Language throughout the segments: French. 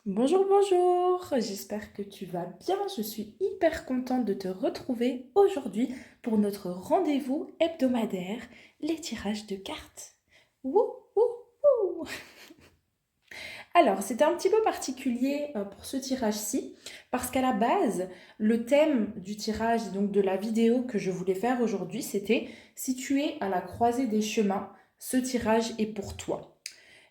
Bonjour, bonjour, j'espère que tu vas bien. Je suis hyper contente de te retrouver aujourd'hui pour notre rendez-vous hebdomadaire, les tirages de cartes. Wouh, wouh, wouh. Alors, c'était un petit peu particulier pour ce tirage-ci, parce qu'à la base, le thème du tirage, donc de la vidéo que je voulais faire aujourd'hui, c'était si tu es à la croisée des chemins, ce tirage est pour toi.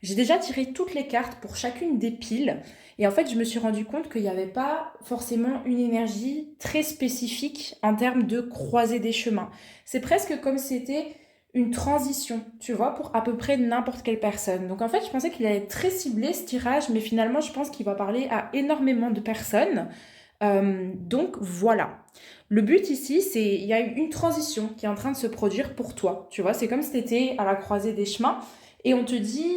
J'ai déjà tiré toutes les cartes pour chacune des piles et en fait je me suis rendu compte qu'il n'y avait pas forcément une énergie très spécifique en termes de croisée des chemins. C'est presque comme si c'était une transition, tu vois, pour à peu près n'importe quelle personne. Donc en fait je pensais qu'il allait être très ciblé ce tirage, mais finalement je pense qu'il va parler à énormément de personnes. Donc voilà. Le but ici, c'est il y a une transition qui est en train de se produire pour toi. Tu vois, c'est comme si tu étais à la croisée des chemins et on te dit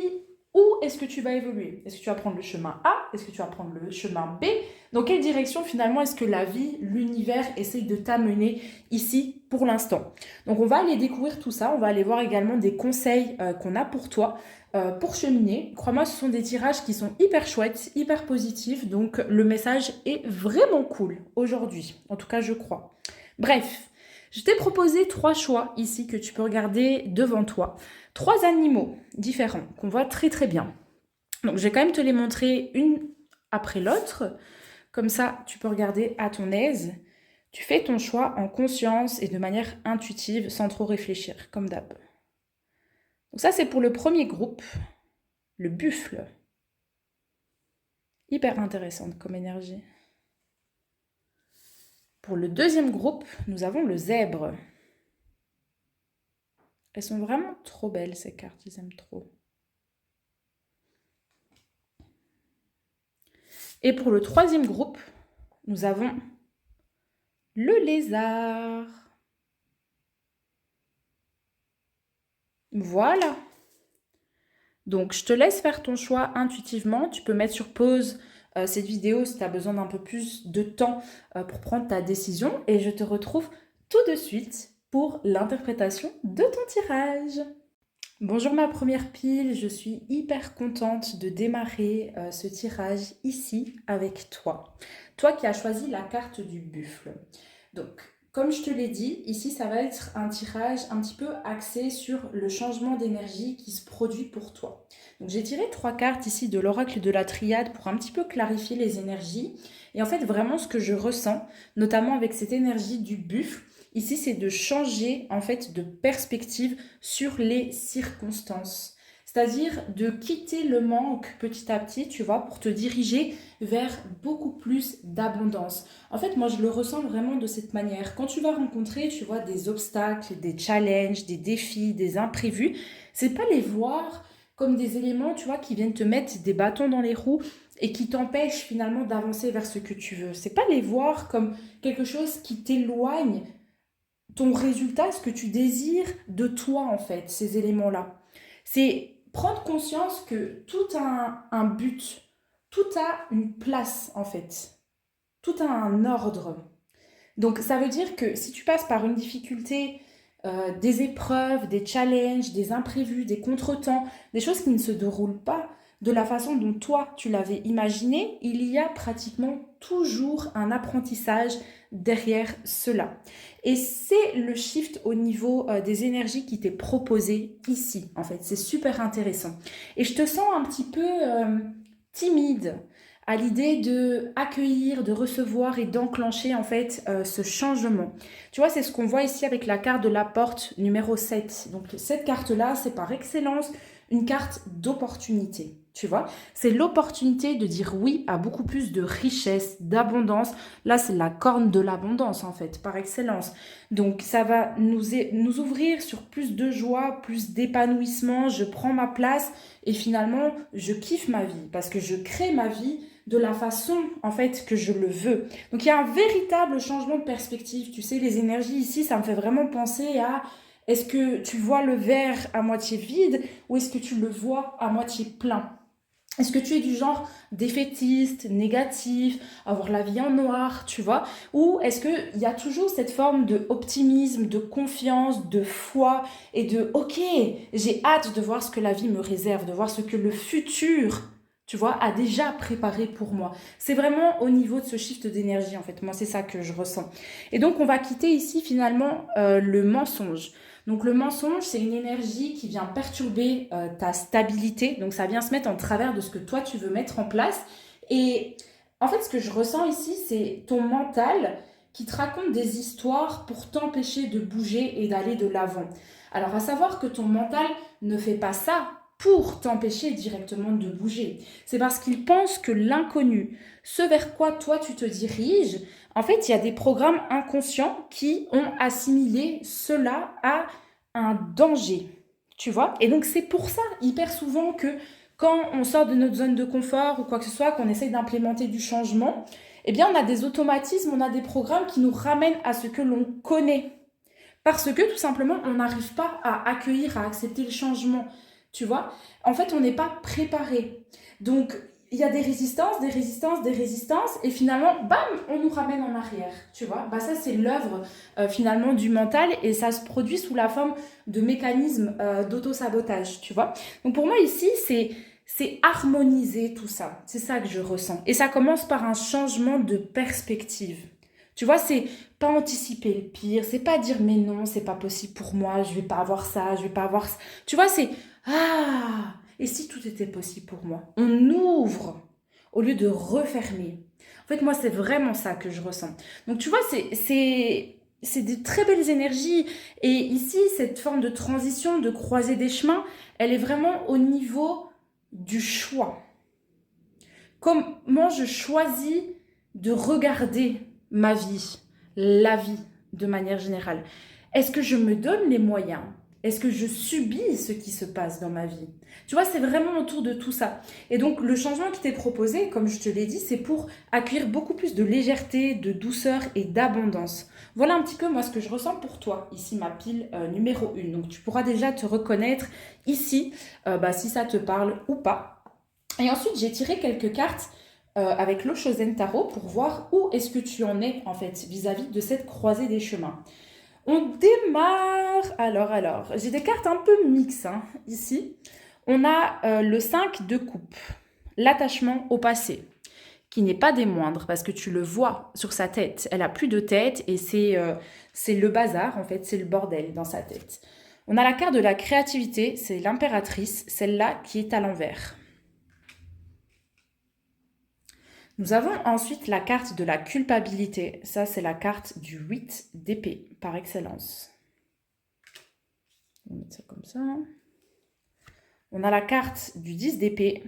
où est-ce que tu vas évoluer. Est-ce que tu vas prendre le chemin A? Est-ce que tu vas prendre le chemin B? Dans quelle direction finalement est-ce que la vie, l'univers essaye de t'amener ici pour l'instant? Donc on va aller découvrir tout ça. On va aller voir également des conseils qu'on a pour toi pour cheminer. Crois-moi, ce sont des tirages qui sont hyper chouettes, hyper positifs. Donc le message est vraiment cool aujourd'hui. En tout cas, je crois. Bref, je t'ai proposé trois choix ici que tu peux regarder devant toi. Trois animaux différents qu'on voit très très bien. Donc je vais quand même te les montrer une après l'autre. Comme ça, tu peux regarder à ton aise. Tu fais ton choix en conscience et de manière intuitive sans trop réfléchir, comme d'hab. Donc ça, c'est pour le premier groupe, le buffle. Hyper intéressante comme énergie. Pour le deuxième groupe, nous avons le zèbre. Elles sont vraiment trop belles, ces cartes, je les aime trop. Et pour le troisième groupe, nous avons le lézard. Voilà. Donc, je te laisse faire ton choix intuitivement. Tu peux mettre sur pause cette vidéo si tu as besoin d'un peu plus de temps pour prendre ta décision. Et je te retrouve tout de suite pour l'interprétation de ton tirage. Bonjour ma première pile, je suis hyper contente de démarrer ce tirage ici avec toi. Toi qui as choisi la carte du buffle. Donc, comme je te l'ai dit, ici ça va être un tirage un petit peu axé sur le changement d'énergie qui se produit pour toi. Donc j'ai tiré trois cartes ici de l'oracle de la triade pour un petit peu clarifier les énergies. Et en fait vraiment ce que je ressens, notamment avec cette énergie du buffle, ici c'est de changer en fait de perspective sur les circonstances. C'est-à-dire de quitter le manque petit à petit, tu vois, pour te diriger vers beaucoup plus d'abondance. En fait, moi, je le ressens vraiment de cette manière. Quand tu vas rencontrer, tu vois, des obstacles, des challenges, des défis, des imprévus, c'est pas les voir comme des éléments, tu vois, qui viennent te mettre des bâtons dans les roues et qui t'empêchent finalement d'avancer vers ce que tu veux. C'est pas les voir comme quelque chose qui t'éloigne ton résultat, ce que tu désires de toi, en fait, ces éléments-là. C'est prendre conscience que tout a un but, tout a une place, en fait. Tout a un ordre. Donc ça veut dire que si tu passes par une difficulté, des épreuves, des challenges, des imprévus, des contretemps, des choses qui ne se déroulent pas de la façon dont toi tu l'avais imaginé, il y a pratiquement toujours un apprentissage derrière cela. Et c'est le shift au niveau des énergies qui t'est proposé ici, en fait. C'est super intéressant. Et je te sens un petit peu timide à l'idée de accueillir, de recevoir et d'enclencher en fait ce changement. Tu vois, c'est ce qu'on voit ici avec la carte de la porte numéro 7. Donc cette carte-là, c'est par excellence une carte d'opportunité. Tu vois, c'est l'opportunité de dire oui à beaucoup plus de richesse, d'abondance. Là, c'est la corne de l'abondance, en fait, par excellence. Donc, ça va nous ouvrir sur plus de joie, plus d'épanouissement. Je prends ma place et finalement, je kiffe ma vie parce que je crée ma vie de la façon, en fait, que je le veux. Donc, il y a un véritable changement de perspective. Tu sais, les énergies ici, ça me fait vraiment penser à est-ce que tu vois le verre à moitié vide ou est-ce que tu le vois à moitié plein? Est-ce que tu es du genre défaitiste, négatif, avoir la vie en noir, tu vois? Ou est-ce qu'il y a toujours cette forme d'optimisme, de confiance, de foi et de « Ok, j'ai hâte de voir ce que la vie me réserve, de voir ce que le futur tu vois, a déjà préparé pour moi. C'est vraiment au niveau de ce shift d'énergie, en fait. Moi, c'est ça que je ressens. Et donc, on va quitter ici, finalement, le mensonge. Donc, le mensonge, c'est une énergie qui vient perturber ta stabilité. Donc, ça vient se mettre en travers de ce que toi, tu veux mettre en place. Et en fait, ce que je ressens ici, c'est ton mental qui te raconte des histoires pour t'empêcher de bouger et d'aller de l'avant. Alors, à savoir que ton mental ne fait pas ça pour t'empêcher directement de bouger. C'est parce qu'il pense que l'inconnu, ce vers quoi toi tu te diriges, en fait, il y a des programmes inconscients qui ont assimilé cela à un danger. Tu vois? Et donc, c'est pour ça, hyper souvent, que quand on sort de notre zone de confort ou quoi que ce soit, qu'on essaye d'implémenter du changement, eh bien, on a des automatismes, on a des programmes qui nous ramènent à ce que l'on connaît. Parce que tout simplement, on n'arrive pas à accueillir, à accepter le changement. Tu vois? En fait, on n'est pas préparé. Donc, il y a des résistances, des résistances, des résistances, et finalement, bam, on nous ramène en arrière. Tu vois? Bah, ça, c'est l'œuvre finalement du mental, et ça se produit sous la forme de mécanismes d'auto-sabotage. Tu vois? Donc, pour moi, ici, c'est harmoniser tout ça. C'est ça que je ressens. Et ça commence par un changement de perspective. Tu vois, c'est pas anticiper le pire, c'est pas dire mais non, c'est pas possible pour moi, je vais pas avoir ça, je vais pas avoir ça. Tu vois, c'est ah, et si tout était possible pour moi? On ouvre au lieu de refermer. En fait, moi, c'est vraiment ça que je ressens. Donc, tu vois, c'est des très belles énergies. Et ici, cette forme de transition, de croiser des chemins, elle est vraiment au niveau du choix. Comment je choisis de regarder ma vie, la vie de manière générale. Est-ce que je me donne les moyens? Est-ce que je subis ce qui se passe dans ma vie? Tu vois, c'est vraiment autour de tout ça. Et donc, le changement qui t'est proposé, comme je te l'ai dit, c'est pour accueillir beaucoup plus de légèreté, de douceur et d'abondance. Voilà un petit peu, moi, ce que je ressens pour toi. Ici, ma pile numéro 1. Donc, tu pourras déjà te reconnaître ici, si ça te parle ou pas. Et ensuite, j'ai tiré quelques cartes avec l'Oshozen Tarot pour voir où est-ce que tu en es, en fait, vis-à-vis de cette croisée des chemins. On démarre. Alors, j'ai des cartes un peu mixtes ici. On a le 5 de coupe, l'attachement au passé, qui n'est pas des moindres parce que tu le vois sur sa tête. Elle a plus de tête et c'est le bazar, en fait, c'est le bordel dans sa tête. On a la carte de la créativité, c'est l'impératrice, celle-là qui est à l'envers. Nous avons ensuite la carte de la culpabilité. Ça, c'est la carte du 8 d'épée, par excellence. On va mettre ça comme ça. On a la carte du 10 d'épée.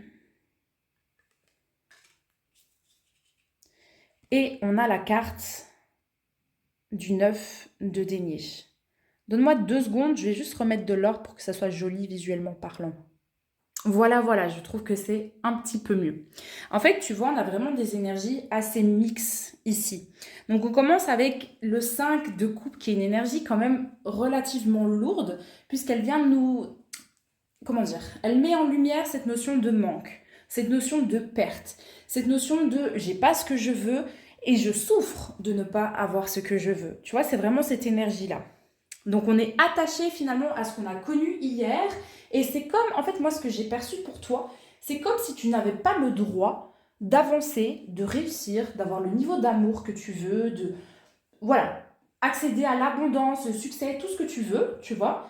Et on a la carte du 9 de denier. Donne-moi 2 secondes, je vais juste remettre de l'ordre pour que ça soit joli visuellement parlant. Voilà, je trouve que c'est un petit peu mieux. En fait, tu vois, on a vraiment des énergies assez mixtes ici. Donc, on commence avec le 5 de coupe, qui est une énergie quand même relativement lourde, puisqu'elle vient nous... Comment dire? Elle met en lumière cette notion de manque, cette notion de perte, cette notion de « j'ai pas ce que je veux et je souffre de ne pas avoir ce que je veux ». Tu vois, c'est vraiment cette énergie-là. Donc, on est attaché finalement à ce qu'on a connu hier. Et c'est comme, en fait, moi, ce que j'ai perçu pour toi, c'est comme si tu n'avais pas le droit d'avancer, de réussir, d'avoir le niveau d'amour que tu veux, de, voilà, accéder à l'abondance, le succès, tout ce que tu veux, tu vois.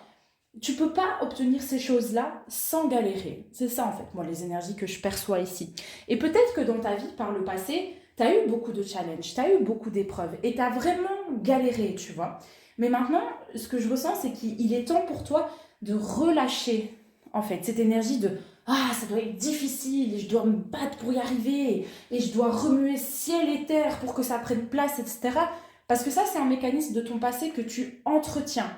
Tu peux pas obtenir ces choses-là sans galérer. C'est ça, en fait, moi, les énergies que je perçois ici. Et peut-être que dans ta vie, par le passé, tu as eu beaucoup de challenges, tu as eu beaucoup d'épreuves et tu as vraiment galéré, tu vois. Mais maintenant, ce que je ressens, c'est qu'il est temps pour toi de relâcher, en fait, cette énergie de « Ah, ça doit être difficile, et je dois me battre pour y arriver, et je dois remuer ciel et terre pour que ça prenne place, etc. » Parce que ça, c'est un mécanisme de ton passé que tu entretiens,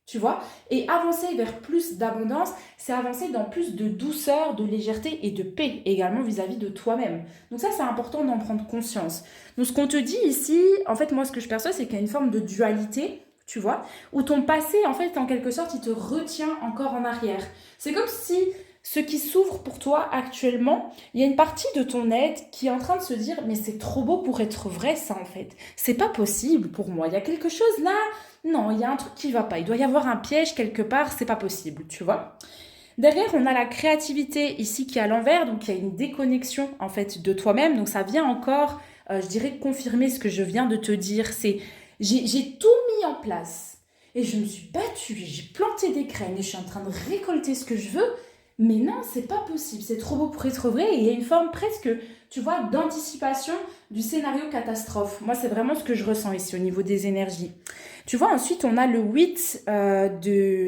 tu vois. Et avancer vers plus d'abondance, c'est avancer dans plus de douceur, de légèreté et de paix, également vis-à-vis de toi-même. Donc ça, c'est important d'en prendre conscience. Donc ce qu'on te dit ici, en fait, moi, ce que je perçois, c'est qu'il y a une forme de dualité, tu vois, où ton passé, en fait, en quelque sorte, il te retient encore en arrière. C'est comme si ce qui s'ouvre pour toi actuellement, il y a une partie de ton être qui est en train de se dire « mais c'est trop beau pour être vrai, ça, en fait. C'est pas possible pour moi. Il y a quelque chose là, non, il y a un truc qui va pas. Il doit y avoir un piège quelque part, c'est pas possible, tu vois ?» Derrière, on a la créativité ici qui est à l'envers, donc il y a une déconnexion en fait de toi-même. Donc ça vient encore, je dirais, confirmer ce que je viens de te dire. C'est j'ai tout mis en place et je me suis battue, j'ai planté des graines et je suis en train de récolter ce que je veux. Mais non, c'est pas possible, c'est trop beau pour être vrai. Et il y a une forme presque, tu vois, d'anticipation du scénario catastrophe. Moi, c'est vraiment ce que je ressens ici au niveau des énergies. Tu vois, ensuite, on a le 8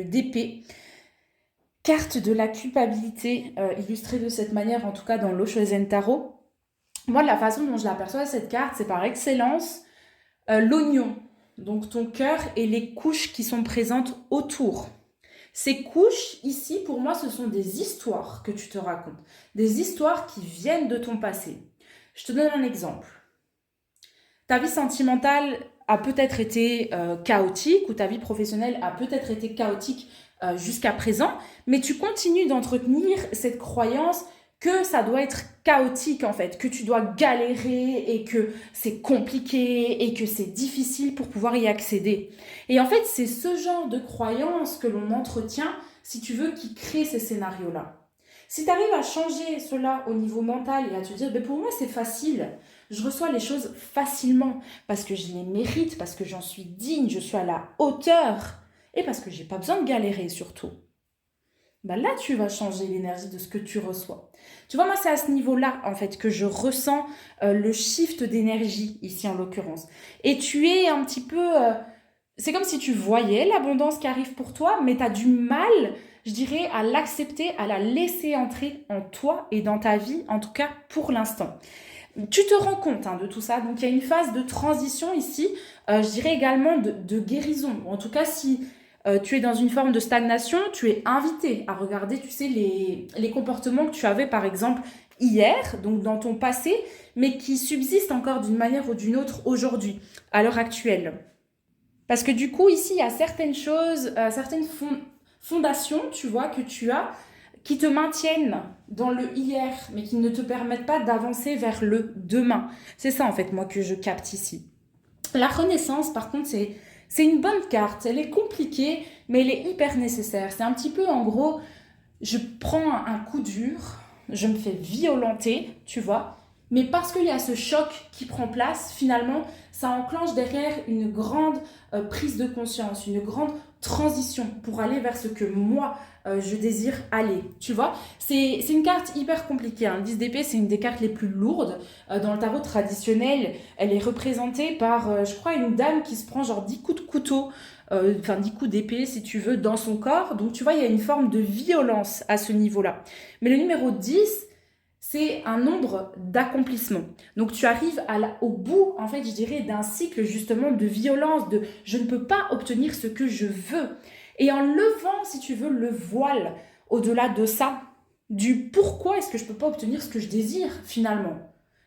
d'épée. Carte de la culpabilité, illustrée de cette manière, en tout cas dans l'Oshozen Tarot. Moi, la façon dont je l'aperçois, cette carte, c'est par excellence l'oignon. Donc ton cœur et les couches qui sont présentes autour. Ces couches, ici, pour moi, ce sont des histoires que tu te racontes. Des histoires qui viennent de ton passé. Je te donne un exemple. Ta vie sentimentale a peut-être été chaotique ou ta vie professionnelle a peut-être été chaotique jusqu'à présent, mais tu continues d'entretenir cette croyance que ça doit être chaotique en fait, que tu dois galérer et que c'est compliqué et que c'est difficile pour pouvoir y accéder. Et en fait, c'est ce genre de croyance que l'on entretient, si tu veux, qui crée ces scénarios-là. Si tu arrives à changer cela au niveau mental et à te dire, pour moi c'est facile, je reçois les choses facilement parce que je les mérite, parce que j'en suis digne, je suis à la hauteur et parce que j'ai pas besoin de galérer surtout. Là, tu vas changer l'énergie de ce que tu reçois. Tu vois, moi, c'est à ce niveau-là, en fait, que je ressens le shift d'énergie, ici en l'occurrence. Et tu es un petit peu... c'est comme si tu voyais l'abondance qui arrive pour toi, mais tu as du mal, je dirais, à l'accepter, à la laisser entrer en toi et dans ta vie, en tout cas pour l'instant. Tu te rends compte de tout ça, donc il y a une phase de transition ici, je dirais également de guérison. En tout cas, si tu es dans une forme de stagnation, tu es invité à regarder, tu sais, les comportements que tu avais par exemple hier, donc dans ton passé, mais qui subsistent encore d'une manière ou d'une autre aujourd'hui, à l'heure actuelle. Parce que du coup, ici, il y a certaines choses, certaines fondations, tu vois, que tu as, qui te maintiennent dans le hier, mais qui ne te permettent pas d'avancer vers le demain. C'est ça, en fait, moi, que je capte ici. La renaissance, par contre, c'est une bonne carte. Elle est compliquée, mais elle est hyper nécessaire. C'est un petit peu, en gros, je prends un coup dur, je me fais violenter, tu vois, mais parce qu'il y a ce choc qui prend place, finalement, ça enclenche derrière une grande prise de conscience, une grande transition pour aller vers ce que moi, je désire aller. Tu vois, c'est une carte hyper compliquée. Le 10 d'épée, c'est une des cartes les plus lourdes. Dans le tarot traditionnel, elle est représentée par, je crois, une dame qui se prend genre 10 coups de couteau, 10 coups d'épée, si tu veux, dans son corps. Donc, tu vois, il y a une forme de violence à ce niveau-là. Mais le numéro 10, c'est un nombre d'accomplissements. Donc tu arrives au bout, en fait, je dirais, d'un cycle justement de violence, de je ne peux pas obtenir ce que je veux. Et en levant, si tu veux, le voile au-delà de ça, du pourquoi est-ce que je ne peux pas obtenir ce que je désire finalement.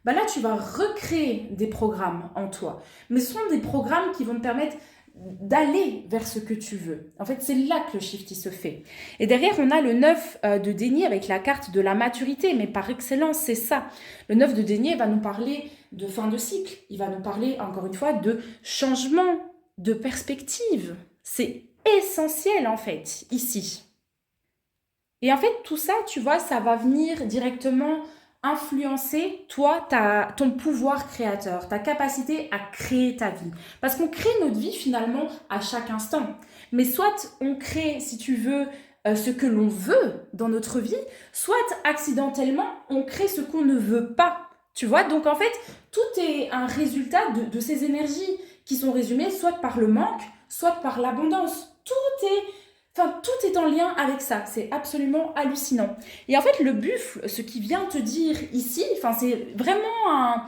Là, tu vas recréer des programmes en toi. Mais ce sont des programmes qui vont te permettre d'aller vers ce que tu veux. En fait, c'est là que le shift il se fait. Et derrière, on a le 9 de denier avec la carte de la maturité, mais par excellence, c'est ça. Le 9 de denier va nous parler de fin de cycle. Il va nous parler, encore une fois, de changement de perspective. C'est essentiel, en fait, ici. Et en fait, tout ça, tu vois, ça va venir directement influencer, toi, ton pouvoir créateur, ta capacité à créer ta vie. Parce qu'on crée notre vie, finalement, à chaque instant. Mais soit on crée, si tu veux, ce que l'on veut dans notre vie, soit accidentellement, on crée ce qu'on ne veut pas. Tu vois, donc en fait, tout est un résultat de ces énergies qui sont résumées soit par le manque, soit par l'abondance. Tout est en lien avec ça. C'est absolument hallucinant. Et en fait, le buffle, ce qui vient te dire ici, c'est vraiment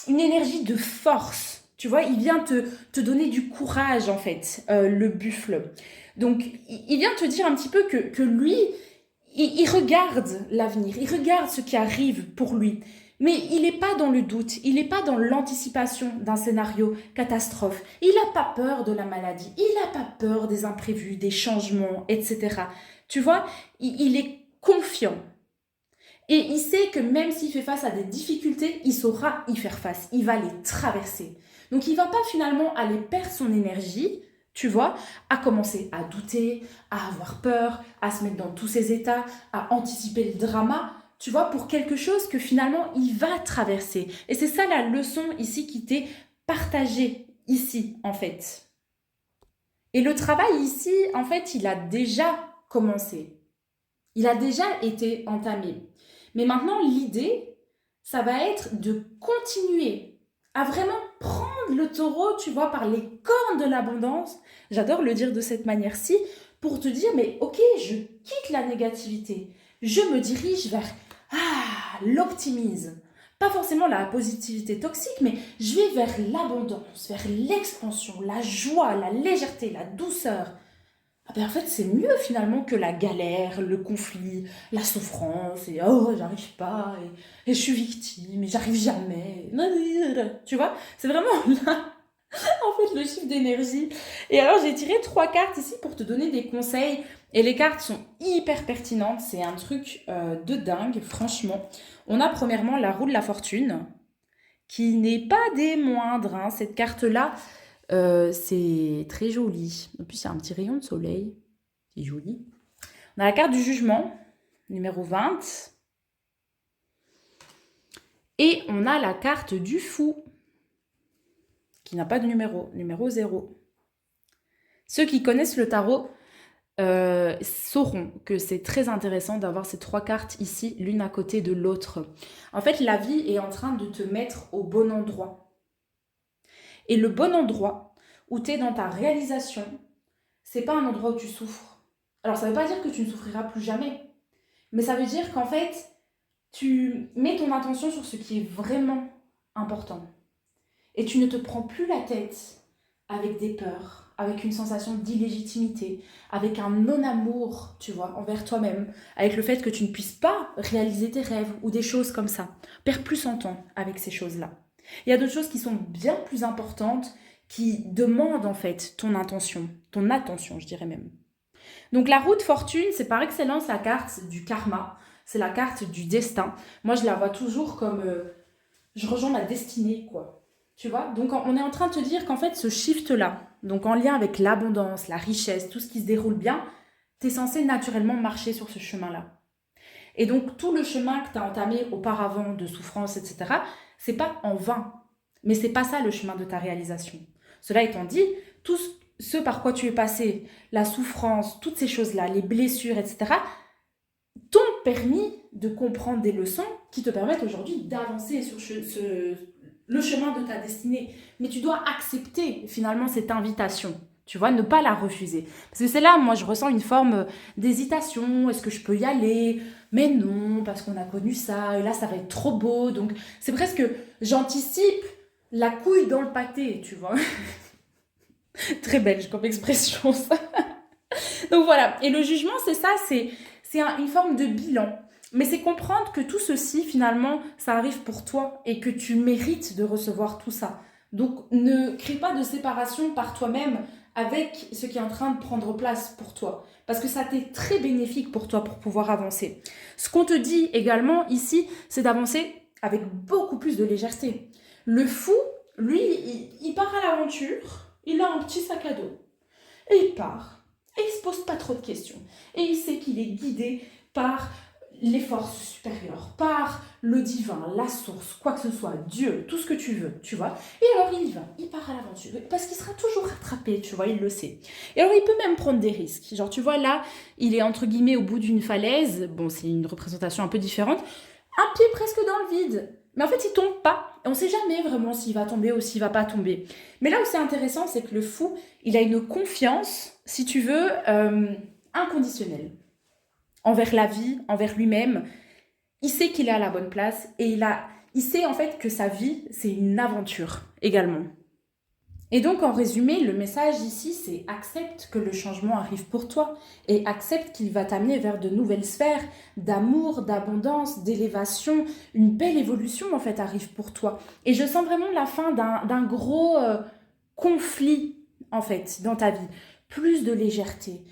une énergie de force. Tu vois, il vient te donner du courage, en fait, le buffle. Donc, il vient te dire un petit peu que lui, il regarde l'avenir, il regarde ce qui arrive pour lui. Mais il n'est pas dans le doute, il n'est pas dans l'anticipation d'un scénario catastrophe. Il n'a pas peur de la maladie, il n'a pas peur des imprévus, des changements, etc. Tu vois, il est confiant. Et il sait que même s'il fait face à des difficultés, il saura y faire face, il va les traverser. Donc il ne va pas finalement aller perdre son énergie tu vois, à commencer à douter, à avoir peur, à se mettre dans tous ces états, à anticiper le drama, tu vois, pour quelque chose que finalement il va traverser. Et c'est ça la leçon ici qui t'est partagée ici, en fait. Et le travail ici, en fait, il a déjà commencé. Il a déjà été entamé. Mais maintenant, l'idée, ça va être de continuer à vraiment prendre le taureau, tu vois, par les cornes de l'abondance. J'adore le dire de cette manière-ci, pour te dire, mais ok, je quitte la négativité. Je me dirige vers l'optimisme. Pas forcément la positivité toxique, mais je vais vers l'abondance, vers l'expansion, la joie, la légèreté, la douceur. Ah ben en fait, c'est mieux finalement que la galère, le conflit, la souffrance, et oh, j'arrive pas, et je suis victime, et j'arrive jamais. Tu vois, c'est vraiment là, en fait, le chiffre d'énergie. Et alors, j'ai tiré 3 cartes ici pour te donner des conseils. Et les cartes sont hyper pertinentes. C'est un truc de dingue, franchement. On a premièrement la roue de la fortune, qui n'est pas des moindres, hein. Cette carte-là, c'est très joli. En plus, il y a un petit rayon de soleil. C'est joli. On a la carte du jugement, numéro 20. Et on a la carte du fou, qui n'a pas de numéro, numéro 0. Ceux qui connaissent le tarot sauront que c'est très intéressant d'avoir ces 3 cartes ici, l'une à côté de l'autre. En fait, la vie est en train de te mettre au bon endroit. Et le bon endroit où tu es dans ta réalisation, c'est pas un endroit où tu souffres. Alors, ça veut pas dire que tu ne souffriras plus jamais, mais ça veut dire qu'en fait, tu mets ton attention sur ce qui est vraiment important. Et tu ne te prends plus la tête avec des peurs, avec une sensation d'illégitimité, avec un non-amour, tu vois, envers toi-même, avec le fait que tu ne puisses pas réaliser tes rêves ou des choses comme ça. Perds plus son temps avec ces choses-là. Il y a d'autres choses qui sont bien plus importantes, qui demandent en fait ton attention, je dirais même. Donc la roue de fortune, c'est par excellence la carte du karma, c'est la carte du destin. Moi, je la vois toujours comme je rejoins ma destinée, quoi. Tu vois, donc on est en train de te dire qu'en fait, ce shift-là, donc en lien avec l'abondance, la richesse, tout ce qui se déroule bien, tu es censé naturellement marcher sur ce chemin-là. Et donc, tout le chemin que tu as entamé auparavant de souffrance, etc., c'est pas en vain. Mais c'est pas ça le chemin de ta réalisation. Cela étant dit, tout ce par quoi tu es passé, la souffrance, toutes ces choses-là, les blessures, etc., t'ont permis de comprendre des leçons qui te permettent aujourd'hui d'avancer sur le chemin de ta destinée. Mais tu dois accepter finalement cette invitation, tu vois, ne pas la refuser. Parce que c'est là, moi, je ressens une forme d'hésitation. Est-ce que je peux y aller? Mais non, parce qu'on a connu ça, et là, ça va être trop beau. Donc, c'est presque, j'anticipe la couille dans le pâté, tu vois. Très belge comme expression, ça. Donc voilà, et le jugement, c'est ça, c'est une forme de bilan. Mais c'est comprendre que tout ceci, finalement, ça arrive pour toi et que tu mérites de recevoir tout ça. Donc, ne crée pas de séparation par toi-même avec ce qui est en train de prendre place pour toi. Parce que ça t'est très bénéfique pour toi pour pouvoir avancer. Ce qu'on te dit également ici, c'est d'avancer avec beaucoup plus de légèreté. Le fou, lui, il part à l'aventure, il a un petit sac à dos et il part. Et il ne se pose pas trop de questions. Et il sait qu'il est guidé par les forces supérieures, par le divin, la source, quoi que ce soit, Dieu, tout ce que tu veux, tu vois. Et alors il y va, il part à l'aventure, parce qu'il sera toujours rattrapé, tu vois, il le sait. Et alors il peut même prendre des risques. Genre, tu vois, là, il est entre guillemets au bout d'une falaise. Bon, c'est une représentation un peu différente. Un pied presque dans le vide. Mais en fait, il tombe pas. Et on ne sait jamais vraiment s'il va tomber ou s'il va pas tomber. Mais là où c'est intéressant, c'est que le fou, il a une confiance, si tu veux, inconditionnelle. Envers la vie, envers lui-même. Il sait qu'il est à la bonne place et il sait en fait que sa vie, c'est une aventure également. Et donc, en résumé, le message ici, c'est accepte que le changement arrive pour toi et accepte qu'il va t'amener vers de nouvelles sphères d'amour, d'abondance, d'élévation. Une belle évolution, en fait, arrive pour toi. Et je sens vraiment la fin d'un gros conflit, en fait, dans ta vie. Plus de légèreté,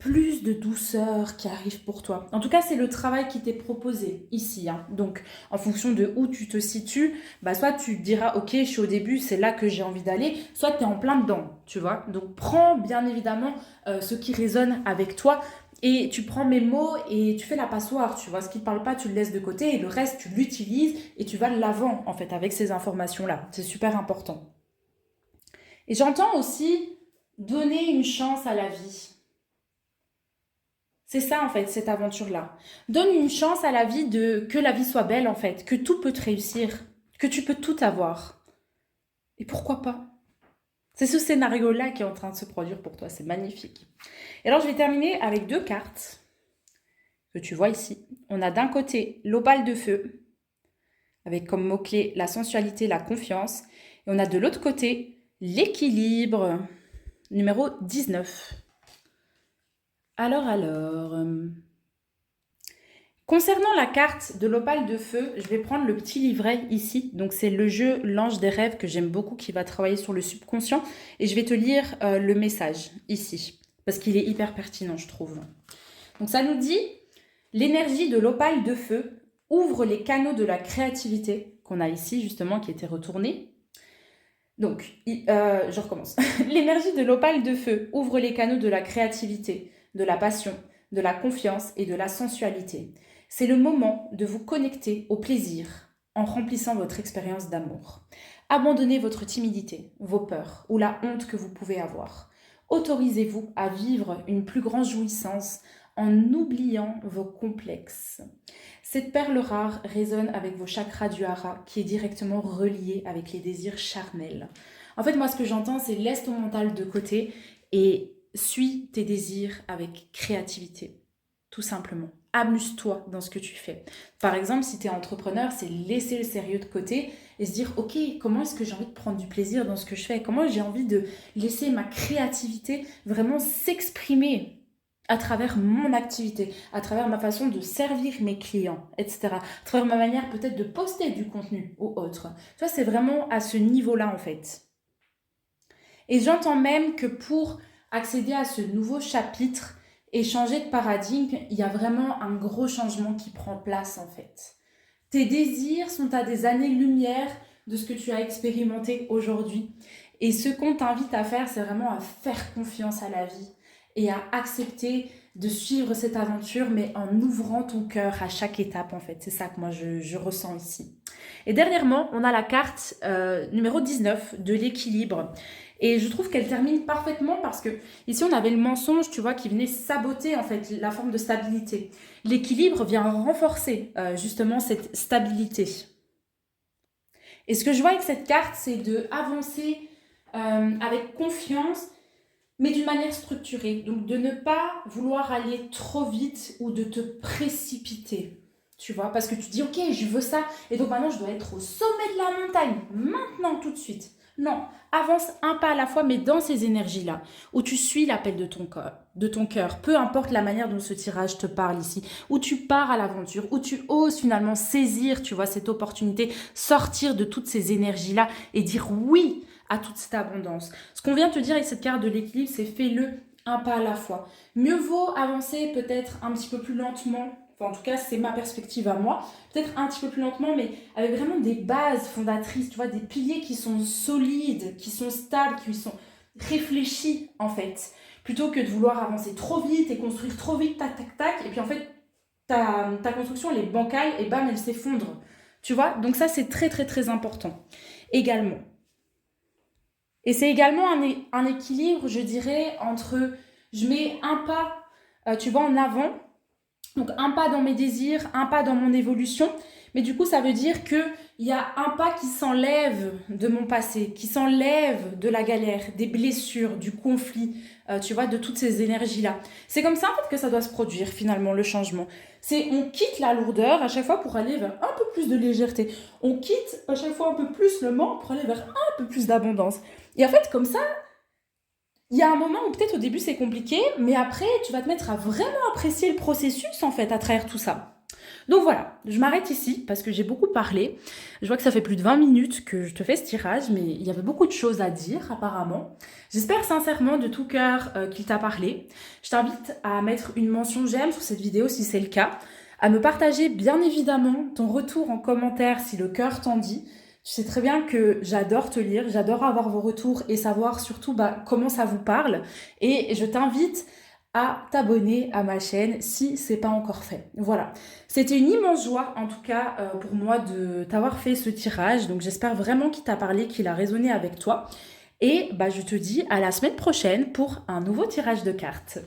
plus de douceur qui arrive pour toi. En tout cas, c'est le travail qui t'est proposé ici, hein. Donc, en fonction de où tu te situes, bah, soit tu te diras, ok, je suis au début, c'est là que j'ai envie d'aller, soit tu es en plein dedans, tu vois. Donc, prends bien évidemment ce qui résonne avec toi et tu prends mes mots et tu fais la passoire, tu vois. Ce qui ne parle pas, tu le laisses de côté et le reste, tu l'utilises et tu vas de l'avant, en fait, avec ces informations-là. C'est super important. Et j'entends aussi donner une chance à la vie. C'est ça, en fait, cette aventure-là. Donne une chance à la vie de que la vie soit belle, en fait, que tout peut te réussir, que tu peux tout avoir. Et pourquoi pas? C'est ce scénario-là qui est en train de se produire pour toi. C'est magnifique. Et alors, je vais terminer avec 2 cartes que tu vois ici. On a d'un côté l'opale de feu, avec comme mot-clé la sensualité, la confiance. Et on a de l'autre côté l'équilibre, numéro 19. Alors, concernant la carte de l'opale de feu, je vais prendre le petit livret ici. Donc c'est le jeu L'Ange des rêves que j'aime beaucoup, qui va travailler sur le subconscient. Et je vais te lire le message ici, parce qu'il est hyper pertinent, je trouve. Donc ça nous dit, l'énergie de l'opale de feu ouvre les canaux de la créativité, qu'on a ici justement, qui était retournée. Donc, je recommence. L'énergie de l'opale de feu ouvre les canaux de la créativité, de la passion, de la confiance et de la sensualité. C'est le moment de vous connecter au plaisir en remplissant votre expérience d'amour. Abandonnez votre timidité, vos peurs ou la honte que vous pouvez avoir. Autorisez-vous à vivre une plus grande jouissance en oubliant vos complexes. Cette perle rare résonne avec vos chakras du hara, qui est directement relié avec les désirs charnels. En fait, moi, ce que j'entends, c'est laisse ton mental de côté et suis tes désirs avec créativité, tout simplement. Amuse-toi dans ce que tu fais. Par exemple, si tu es entrepreneur, c'est laisser le sérieux de côté et se dire, ok, comment est-ce que j'ai envie de prendre du plaisir dans ce que je fais? Comment j'ai envie de laisser ma créativité vraiment s'exprimer à travers mon activité, à travers ma façon de servir mes clients, etc. À travers ma manière peut-être de poster du contenu ou autre. Tu vois, c'est vraiment à ce niveau-là en fait. Et j'entends même que pour accéder à ce nouveau chapitre et changer de paradigme, il y a vraiment un gros changement qui prend place en fait. Tes désirs sont à des années-lumière de ce que tu as expérimenté aujourd'hui. Et ce qu'on t'invite à faire, c'est vraiment à faire confiance à la vie et à accepter de suivre cette aventure, mais en ouvrant ton cœur à chaque étape, en fait. C'est ça que moi, je ressens ici. Et dernièrement, on a la carte numéro 19 de l'équilibre. Et je trouve qu'elle termine parfaitement parce que ici, on avait le mensonge, tu vois, qui venait saboter, en fait, la forme de stabilité. L'équilibre vient renforcer, justement, cette stabilité. Et ce que je vois avec cette carte, c'est d'avancer avec confiance, mais d'une manière structurée. Donc, de ne pas vouloir aller trop vite ou de te précipiter, tu vois, parce que tu dis, ok, je veux ça, et donc maintenant, je dois être au sommet de la montagne, maintenant, tout de suite. Non, avance un pas à la fois, mais dans ces énergies-là, où tu suis l'appel de ton cœur, peu importe la manière dont ce tirage te parle ici, où tu pars à l'aventure, où tu oses finalement saisir, tu vois, cette opportunité, sortir de toutes ces énergies-là et dire oui à toute cette abondance. Ce qu'on vient de te dire avec cette carte de l'équilibre, c'est fais-le un pas à la fois. Mieux vaut avancer peut-être un petit peu plus lentement, enfin en tout cas c'est ma perspective à moi, peut-être un petit peu plus lentement, mais avec vraiment des bases fondatrices, tu vois, des piliers qui sont solides, qui sont stables, qui sont réfléchis en fait, plutôt que de vouloir avancer trop vite et construire trop vite, tac, tac, tac, et puis en fait ta construction elle est bancale et bam elle s'effondre, tu vois, donc ça c'est très très très important également. Et c'est également un équilibre, je dirais, entre je mets un pas, tu vois, en avant, donc un pas dans mes désirs, un pas dans mon évolution, mais du coup ça veut dire qu'il y a un pas qui s'enlève de mon passé, qui s'enlève de la galère, des blessures, du conflit, tu vois, de toutes ces énergies-là. C'est comme ça en fait que ça doit se produire finalement le changement. C'est on quitte la lourdeur à chaque fois pour aller vers un peu plus de légèreté. On quitte à chaque fois un peu plus le manque pour aller vers un peu plus d'abondance. Et en fait comme ça, il y a un moment où peut-être au début c'est compliqué, mais après tu vas te mettre à vraiment apprécier le processus en fait à travers tout ça. Donc voilà, je m'arrête ici parce que j'ai beaucoup parlé. Je vois que ça fait plus de 20 minutes que je te fais ce tirage, mais il y avait beaucoup de choses à dire apparemment. J'espère sincèrement de tout cœur qu'il t'a parlé. Je t'invite à mettre une mention j'aime sur cette vidéo si c'est le cas, à me partager bien évidemment ton retour en commentaire si le cœur t'en dit. Tu sais très bien que j'adore te lire, j'adore avoir vos retours et savoir surtout comment ça vous parle. Et je t'invite à t'abonner à ma chaîne si c'est pas encore fait. Voilà. C'était une immense joie en tout cas pour moi de t'avoir fait ce tirage. Donc j'espère vraiment qu'il t'a parlé, qu'il a résonné avec toi. Et je te dis à la semaine prochaine pour un nouveau tirage de cartes.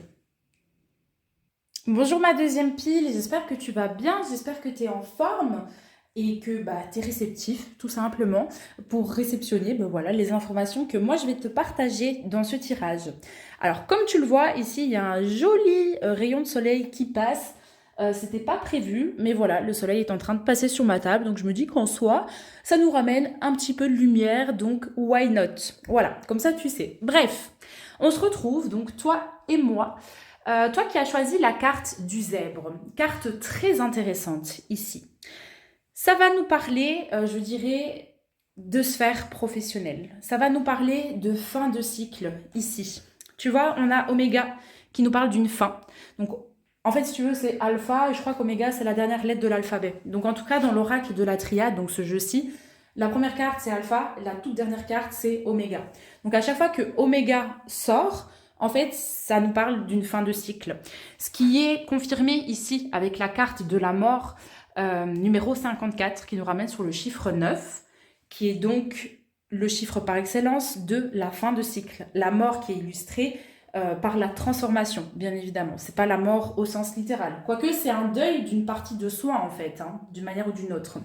Bonjour ma deuxième pile, j'espère que tu vas bien, j'espère que tu es en forme et que tu es réceptif tout simplement pour réceptionner voilà, les informations que moi je vais te partager dans ce tirage. Alors comme tu le vois ici, il y a un joli rayon de soleil qui passe. C'était pas prévu, mais voilà, le soleil est en train de passer sur ma table, donc je me dis qu'en soi, ça nous ramène un petit peu de lumière, donc why not? Voilà, comme ça tu sais. Bref, on se retrouve, donc toi et moi. Toi qui as choisi la carte du zèbre, carte très intéressante ici. Ça va nous parler, je dirais, de sphère professionnelle. Ça va nous parler de fin de cycle ici. Tu vois, on a Oméga qui nous parle d'une fin. Donc, en fait, si tu veux, c'est Alpha et je crois qu'Oméga, c'est la dernière lettre de l'alphabet. Donc, en tout cas, dans l'oracle de la triade, donc ce jeu-ci, la première carte, c'est Alpha, la toute dernière carte, c'est Oméga. Donc, à chaque fois que Oméga sort, en fait, ça nous parle d'une fin de cycle. Ce qui est confirmé ici avec la carte de la mort, numéro 54, qui nous ramène sur le chiffre 9, qui est donc le chiffre par excellence de la fin de cycle. La mort qui est illustrée par la transformation, bien évidemment. C'est pas la mort au sens littéral. Quoique, c'est un deuil d'une partie de soi, en fait, d'une manière ou d'une autre.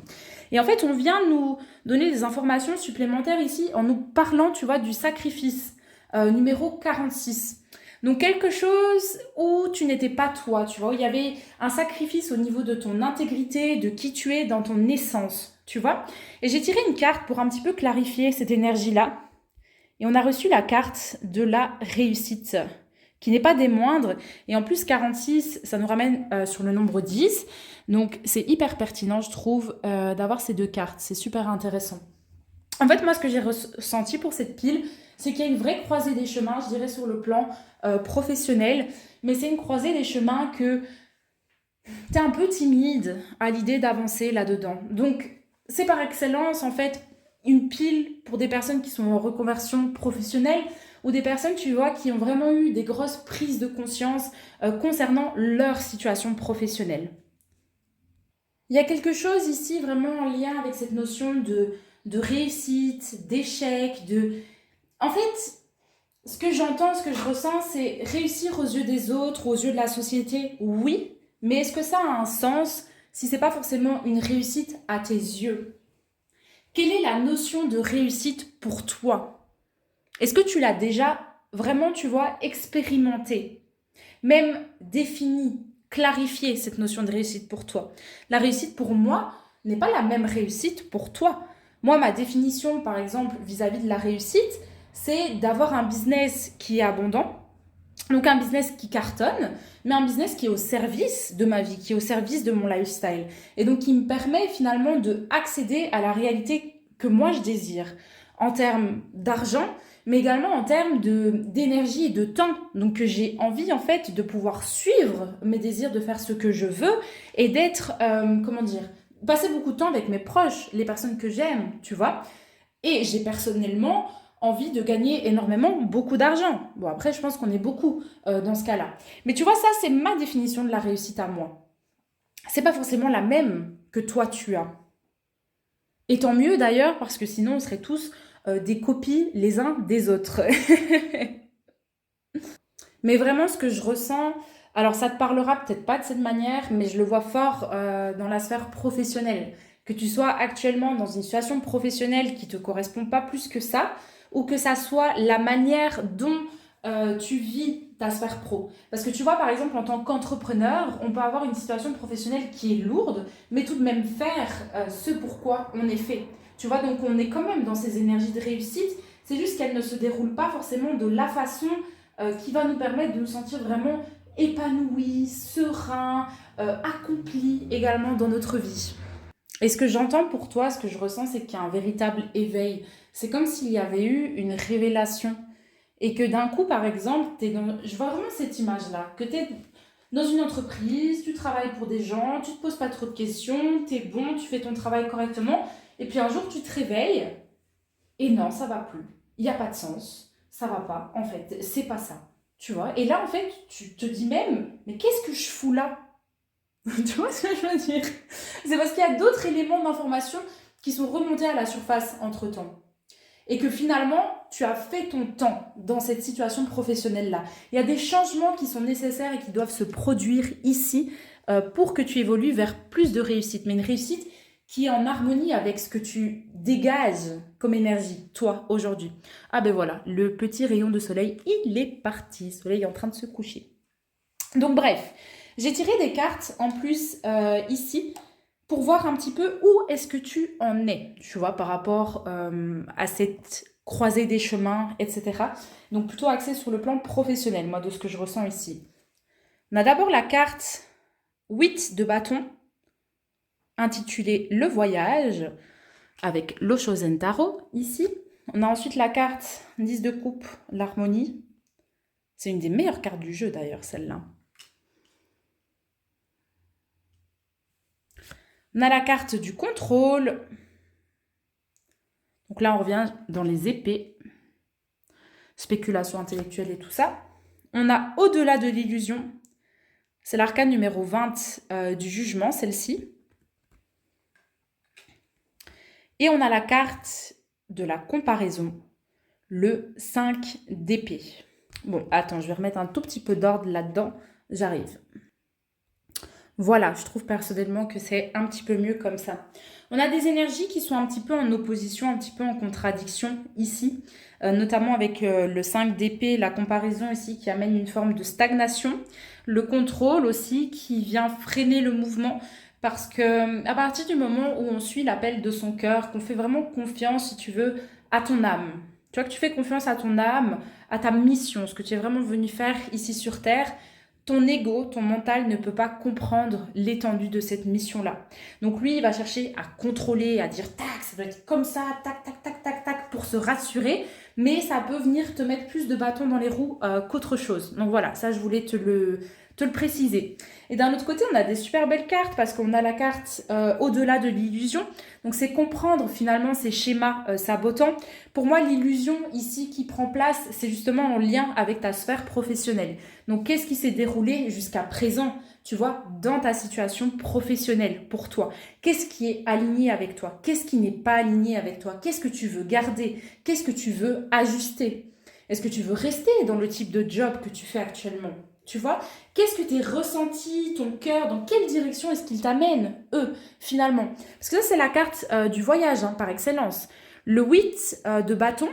Et en fait, on vient nous donner des informations supplémentaires ici en nous parlant, tu vois, du sacrifice, numéro 46. Donc quelque chose où tu n'étais pas toi, tu vois, où il y avait un sacrifice au niveau de ton intégrité, de qui tu es dans ton essence, tu vois. Et j'ai tiré une carte pour un petit peu clarifier cette énergie-là. Et on a reçu la carte de la réussite, qui n'est pas des moindres. Et en plus, 46, ça nous ramène sur le nombre 10. Donc c'est hyper pertinent, je trouve, d'avoir ces deux cartes. C'est super intéressant. En fait, moi, ce que j'ai ressenti pour cette pile, c'est qu'il y a une vraie croisée des chemins, je dirais, sur le plan professionnel. Mais c'est une croisée des chemins que tu es un peu timide à l'idée d'avancer là-dedans. Donc, c'est par excellence, en fait, une pile pour des personnes qui sont en reconversion professionnelle ou des personnes, tu vois, qui ont vraiment eu des grosses prises de conscience concernant leur situation professionnelle. Il y a quelque chose ici vraiment en lien avec cette notion de réussite, d'échec, En fait, ce que j'entends, ce que je ressens, c'est réussir aux yeux des autres, aux yeux de la société, oui, mais est-ce que ça a un sens si c'est pas forcément une réussite à tes yeux? Quelle est la notion de réussite pour toi? Est-ce que tu l'as déjà vraiment, tu vois, expérimenté, même défini, clarifié cette notion de réussite pour toi? La réussite pour moi n'est pas la même réussite pour toi. Moi, ma définition, par exemple, vis-à-vis de la réussite, c'est d'avoir un business qui est abondant, donc un business qui cartonne, mais un business qui est au service de ma vie, qui est au service de mon lifestyle. Et donc qui me permet finalement d'accéder à la réalité que moi je désire, en termes d'argent, mais également en termes d'énergie et de temps. Donc que j'ai envie en fait de pouvoir suivre mes désirs, de faire ce que je veux et d'être, passer beaucoup de temps avec mes proches, les personnes que j'aime, tu vois. Et j'ai personnellement envie de gagner énormément, beaucoup d'argent. Bon, après, je pense qu'on est beaucoup dans ce cas-là. Mais tu vois, ça, c'est ma définition de la réussite à moi. C'est pas forcément la même que toi, tu as. Et tant mieux, d'ailleurs, parce que sinon, on serait tous des copies les uns des autres. Mais vraiment, ce que je ressens... Alors, ça te parlera peut-être pas de cette manière, mais je le vois fort dans la sphère professionnelle. Que tu sois actuellement dans une situation professionnelle qui ne te correspond pas plus que ça, ou que ça soit la manière dont tu vis ta sphère pro. Parce que tu vois, par exemple, en tant qu'entrepreneur, on peut avoir une situation professionnelle qui est lourde, mais tout de même faire ce pourquoi on est fait. Tu vois, donc on est quand même dans ces énergies de réussite, c'est juste qu'elles ne se déroulent pas forcément de la façon qui va nous permettre de nous sentir vraiment épanoui, serein, accompli également dans notre vie. Et ce que j'entends pour toi, ce que je ressens, c'est qu'il y a un véritable éveil. C'est comme s'il y avait eu une révélation. Et que d'un coup, par exemple, je vois vraiment cette image-là, que tu es dans une entreprise, tu travailles pour des gens, tu te poses pas trop de questions, tu es bon, tu fais ton travail correctement, et puis un jour, tu te réveilles, et non, ça va plus. Il n'y a pas de sens, ça va pas, en fait, c'est pas ça. Tu vois? Et là, en fait, tu te dis même, mais qu'est-ce que je fous là? Tu vois ce que je veux dire? C'est parce qu'il y a d'autres éléments d'information qui sont remontés à la surface entre-temps. Et que finalement, tu as fait ton temps dans cette situation professionnelle-là. Il y a des changements qui sont nécessaires et qui doivent se produire ici pour que tu évolues vers plus de réussite. Mais une réussite qui est en harmonie avec ce que tu dégages comme énergie, toi, aujourd'hui. Ah ben voilà, le petit rayon de soleil, il est parti. Le soleil est en train de se coucher. Donc bref, j'ai tiré des cartes en plus ici pour voir un petit peu où est-ce que tu en es, tu vois, par rapport à cette croisée des chemins, etc. Donc plutôt axé sur le plan professionnel, moi, de ce que je ressens ici. On a d'abord la carte 8 de bâton, intitulée Le voyage, avec l'Oshozen Tarot, ici. On a ensuite la carte 10 de coupe, l'harmonie. C'est une des meilleures cartes du jeu, d'ailleurs, celle-là. On a la carte du contrôle. Donc là, on revient dans les épées. Spéculation intellectuelle et tout ça. On a au-delà de l'illusion. C'est l'arcane numéro 20 du jugement, celle-ci. Et on a la carte de la comparaison, le 5 d'épée. Bon, attends, je vais remettre un tout petit peu d'ordre là-dedans. J'arrive. Voilà, je trouve personnellement que c'est un petit peu mieux comme ça. On a des énergies qui sont un petit peu en opposition, un petit peu en contradiction ici, notamment avec le 5 d'épée, la comparaison ici qui amène une forme de stagnation, le contrôle aussi qui vient freiner le mouvement parce que à partir du moment où on suit l'appel de son cœur, qu'on fait vraiment confiance, si tu veux, à ton âme, tu vois que tu fais confiance à ton âme, à ta mission, ce que tu es vraiment venu faire ici sur Terre, ton ego, ton mental ne peut pas comprendre l'étendue de cette mission-là. Donc lui, il va chercher à contrôler, à dire tac, ça doit être comme ça, tac, tac, tac, tac, tac, pour se rassurer, mais ça peut venir te mettre plus de bâtons dans les roues qu'autre chose. Donc voilà, ça je voulais te le préciser. Et d'un autre côté, on a des super belles cartes parce qu'on a la carte au-delà de l'illusion. Donc c'est comprendre finalement ces schémas sabotants. Pour moi, l'illusion ici qui prend place, c'est justement en lien avec ta sphère professionnelle. Donc qu'est-ce qui s'est déroulé jusqu'à présent, tu vois, dans ta situation professionnelle pour toi? Qu'est-ce qui est aligné avec toi? Qu'est-ce qui n'est pas aligné avec toi? Qu'est-ce que tu veux garder? Qu'est-ce que tu veux ajuster? Est-ce que tu veux rester dans le type de job que tu fais actuellement? Tu vois, qu'est-ce que tes ressentis, ton cœur, dans quelle direction est-ce qu'ils t'amènent, eux, finalement? Parce que ça, c'est la carte du voyage, hein, par excellence. Le 8 de bâton,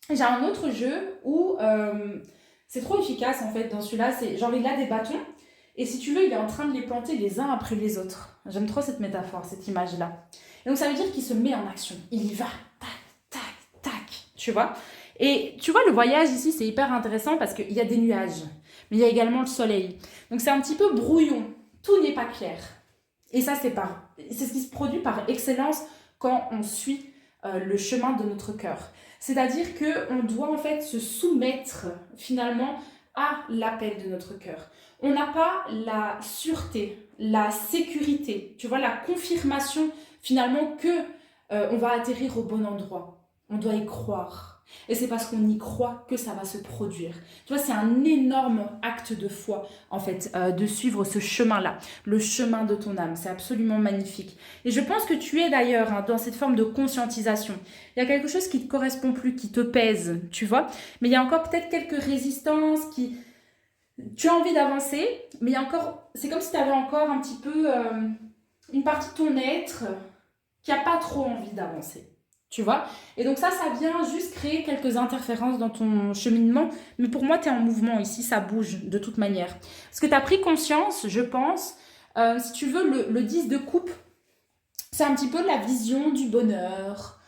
j'ai un autre jeu où c'est trop efficace, en fait, dans celui-là. C'est genre, il a des bâtons, et si tu veux, il est en train de les planter les uns après les autres. J'aime trop cette métaphore, cette image-là. Et donc, ça veut dire qu'il se met en action. Il y va, tac, tac, tac, tu vois? Et tu vois, le voyage ici, c'est hyper intéressant parce qu'il y a des nuages, mais il y a également le soleil. Donc c'est un petit peu brouillon, tout n'est pas clair. Et ça, c'est ce qui se produit par excellence quand on suit le chemin de notre cœur. C'est-à-dire qu'on doit en fait se soumettre finalement à l'appel de notre cœur. On n'a pas la sûreté, la sécurité, tu vois, la confirmation finalement que on va atterrir au bon endroit. On doit y croire. Et c'est parce qu'on y croit que ça va se produire. Tu vois, c'est un énorme acte de foi, en fait, de suivre ce chemin-là, le chemin de ton âme. C'est absolument magnifique. Et je pense que tu es d'ailleurs dans cette forme de conscientisation. Il y a quelque chose qui ne te correspond plus, qui te pèse, tu vois. Mais il y a encore peut-être quelques résistances qui... Tu as envie d'avancer, mais il y a encore... C'est comme si tu avais encore un petit peu une partie de ton être qui n'a pas trop envie d'avancer. Tu vois? Et donc ça vient juste créer quelques interférences dans ton cheminement. Mais pour moi, tu es en mouvement ici, ça bouge de toute manière. Parce que tu as pris conscience, je pense, si tu veux, le 10 de coupe, c'est un petit peu la vision du bonheur,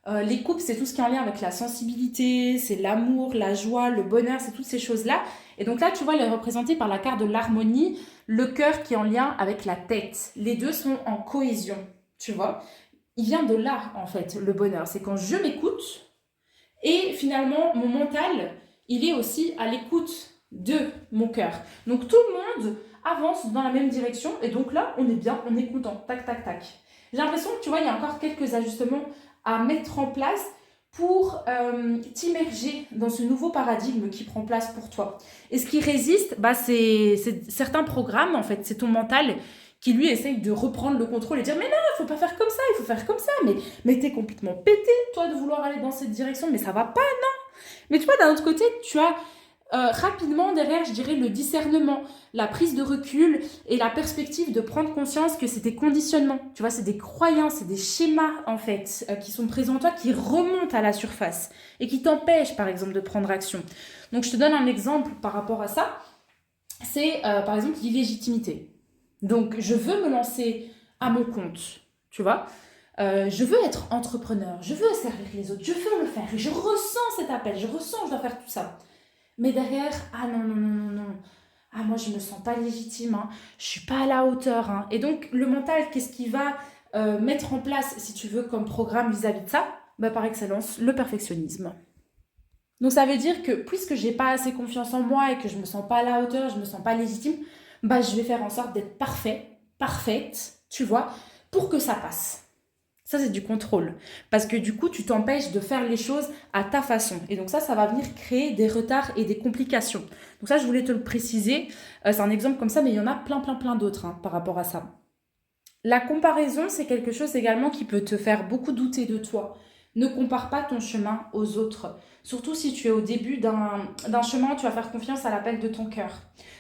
Les coupes, c'est tout ce qui est en lien avec la sensibilité, c'est l'amour, la joie, le bonheur, c'est toutes ces choses-là. Et donc là, tu vois, elle est représentée par la carte de l'harmonie, le cœur qui est en lien avec la tête. Les deux sont en cohésion, tu vois. Il vient de là, en fait, le bonheur. C'est quand je m'écoute et finalement, mon mental, il est aussi à l'écoute de mon cœur. Donc tout le monde avance dans la même direction et donc là, on est bien, on est content. Tac, tac, tac. J'ai l'impression que tu vois, il y a encore quelques ajustements à mettre en place pour t'immerger dans ce nouveau paradigme qui prend place pour toi. Et ce qui résiste, bah, c'est certains programmes, en fait, c'est ton mental qui lui essaye de reprendre le contrôle et dire mais non, il faut pas faire comme ça, il faut faire comme ça, mais t'es complètement pété, toi, de vouloir aller dans cette direction, mais ça va pas, non. Mais tu vois, d'un autre côté, tu as rapidement derrière, je dirais, le discernement, la prise de recul et la perspective de prendre conscience que c'est des conditionnements. Tu vois, c'est des croyances, c'est des schémas, en fait, qui sont présents en toi, qui remontent à la surface et qui t'empêchent, par exemple, de prendre action. Donc, je te donne un exemple par rapport à ça. C'est, par exemple, l'illégitimité. Donc, je veux me lancer à mon compte, tu vois. Je veux être entrepreneur, je veux servir les autres, je veux le faire. Je ressens cet appel, je ressens que je dois faire tout ça. Mais derrière, ah non, non, non, non, non. Ah, moi, je me sens pas légitime, hein. Je suis pas à la hauteur, hein. Et donc, le mental, qu'est-ce qu'il va mettre en place, si tu veux, comme programme vis-à-vis de ça? Bah, par excellence, le perfectionnisme. Donc, ça veut dire que puisque j'ai pas assez confiance en moi et que je me sens pas à la hauteur, je me sens pas légitime, bah, je vais faire en sorte d'être parfaite, tu vois, pour que ça passe. Ça, c'est du contrôle. Parce que du coup, tu t'empêches de faire les choses à ta façon. Et donc ça va venir créer des retards et des complications. Donc ça, je voulais te le préciser. C'est un exemple comme ça, mais il y en a plein d'autres par rapport à ça. La comparaison, c'est quelque chose également qui peut te faire beaucoup douter de toi. Ne compare pas ton chemin aux autres. Surtout si tu es au début d'un chemin, tu vas faire confiance à l'appel de ton cœur.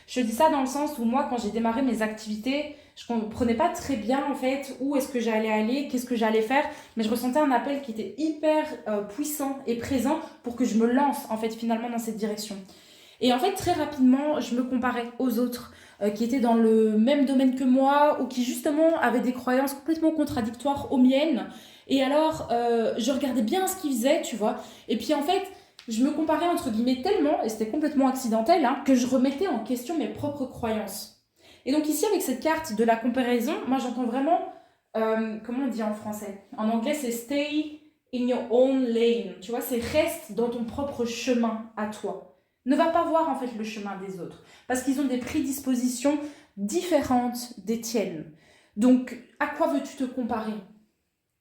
Je dis ça dans le sens où moi, quand j'ai démarré mes activités, je ne comprenais pas très bien en fait où est-ce que j'allais aller, qu'est-ce que j'allais faire, mais je ressentais un appel qui était hyper puissant et présent pour que je me lance en fait finalement dans cette direction. Et en fait, très rapidement, je me comparais aux autres qui étaient dans le même domaine que moi ou qui justement avaient des croyances complètement contradictoires aux miennes. Et alors, je regardais bien ce qu'ils faisaient, tu vois. Et puis en fait, je me comparais entre guillemets tellement, et c'était complètement accidentel, hein, que je remettais en question mes propres croyances. Et donc ici, avec cette carte de la comparaison, moi j'entends vraiment, comment on dit en français? En anglais, c'est stay in your own lane. Tu vois, c'est reste dans ton propre chemin à toi. Ne va pas voir en fait le chemin des autres parce qu'ils ont des prédispositions différentes des tiennes. Donc, à quoi veux-tu te comparer?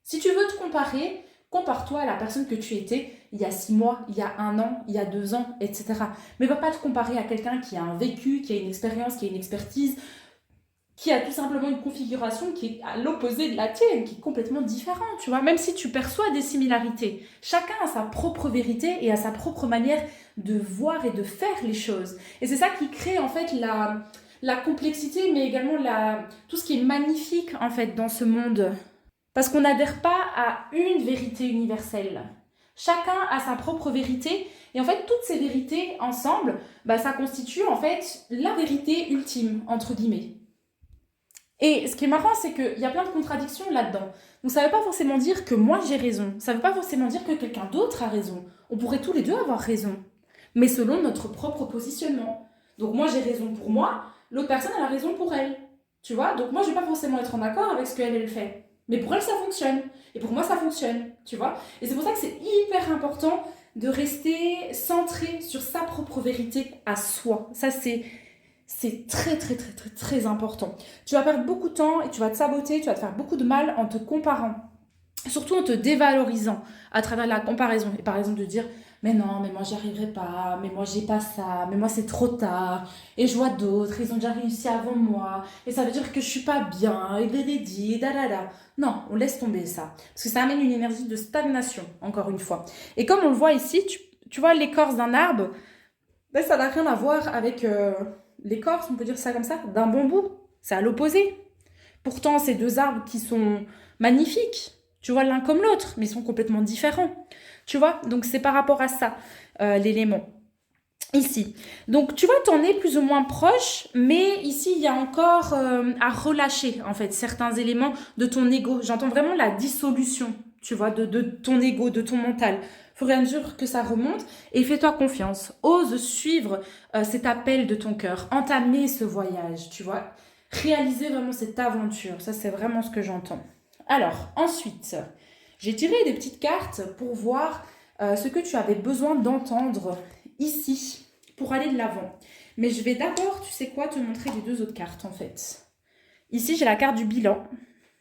Si tu veux te comparer, compare-toi à la personne que tu étais il y a 6 mois, il y a 1 an, il y a 2 ans, etc. Mais va pas te comparer à quelqu'un qui a un vécu, qui a une expérience, qui a une expertise, qui a tout simplement une configuration qui est à l'opposé de la tienne, qui est complètement différente, tu vois. Même si tu perçois des similarités, chacun a sa propre vérité et a sa propre manière de voir et de faire les choses. Et c'est ça qui crée en fait la complexité, mais également tout ce qui est magnifique en fait dans ce monde. Parce qu'on n'adhère pas à une vérité universelle. Chacun a sa propre vérité et en fait toutes ces vérités ensemble, bah, ça constitue en fait la vérité ultime, entre guillemets. Et ce qui est marrant, c'est qu'il y a plein de contradictions là-dedans. Donc ça ne veut pas forcément dire que moi j'ai raison. Ça ne veut pas forcément dire que quelqu'un d'autre a raison. On pourrait tous les deux avoir raison. Mais selon notre propre positionnement. Donc moi j'ai raison pour moi, l'autre personne elle a raison pour elle. Tu vois? Donc moi je ne vais pas forcément être en accord avec ce qu'elle fait. Mais pour elle ça fonctionne. Et pour moi ça fonctionne. Tu vois? Et c'est pour ça que c'est hyper important de rester centré sur sa propre vérité à soi. Ça c'est très important. Tu vas perdre beaucoup de temps et tu vas te saboter, tu vas te faire beaucoup de mal en te comparant. Surtout en te dévalorisant à travers la comparaison. Et par exemple de dire, mais non, mais moi j'y arriverai pas, mais moi j'ai pas ça, mais moi c'est trop tard. Et je vois d'autres, ils ont déjà réussi avant moi. Et ça veut dire que je suis pas bien, et dédédi, et dadada. Non, on laisse tomber ça. Parce que ça amène une énergie de stagnation, encore une fois. Et comme on le voit ici, tu vois l'écorce d'un arbre, ben, ça n'a rien à voir avec l'écorce, on peut dire ça comme ça, d'un bambou. C'est à l'opposé. Pourtant, c'est deux arbres qui sont magnifiques, tu vois, l'un comme l'autre, mais ils sont complètement différents. Tu vois, donc c'est par rapport à ça, l'élément. Ici. Donc, tu vois, t'en es plus ou moins proche, mais ici, il y a encore à relâcher, en fait, certains éléments de ton ego. J'entends vraiment la dissolution, tu vois, de ton ego, de ton mental. Au fur et à mesure que ça remonte, et fais-toi confiance. Ose suivre cet appel de ton cœur, entamer ce voyage, tu vois. Réaliser vraiment cette aventure, ça c'est vraiment ce que j'entends. Alors, ensuite, j'ai tiré des petites cartes pour voir ce que tu avais besoin d'entendre ici pour aller de l'avant. Mais je vais d'abord, tu sais quoi, te montrer les deux autres cartes en fait. Ici, j'ai la carte du bilan,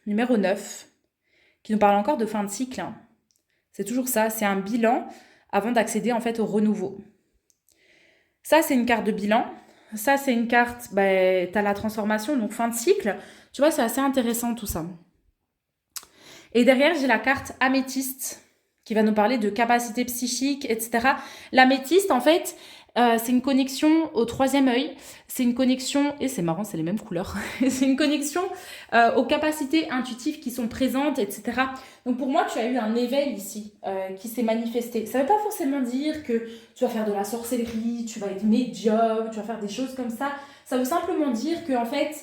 numéro 9, qui nous parle encore de fin de cycle. Hein. C'est toujours ça, c'est un bilan avant d'accéder en fait au renouveau. Ça, c'est une carte de bilan. Ça, c'est une carte, tu as la transformation, donc fin de cycle. Tu vois, c'est assez intéressant tout ça. Et derrière, j'ai la carte améthyste qui va nous parler de capacité psychique, etc. L'améthyste, en fait, c'est une connexion au troisième œil. C'est une connexion, et c'est marrant, c'est les mêmes couleurs. C'est une connexion aux capacités intuitives qui sont présentes, etc. Donc pour moi, tu as eu un éveil ici qui s'est manifesté. Ça ne veut pas forcément dire que tu vas faire de la sorcellerie, tu vas être médium, tu vas faire des choses comme ça. Ça veut simplement dire que en fait,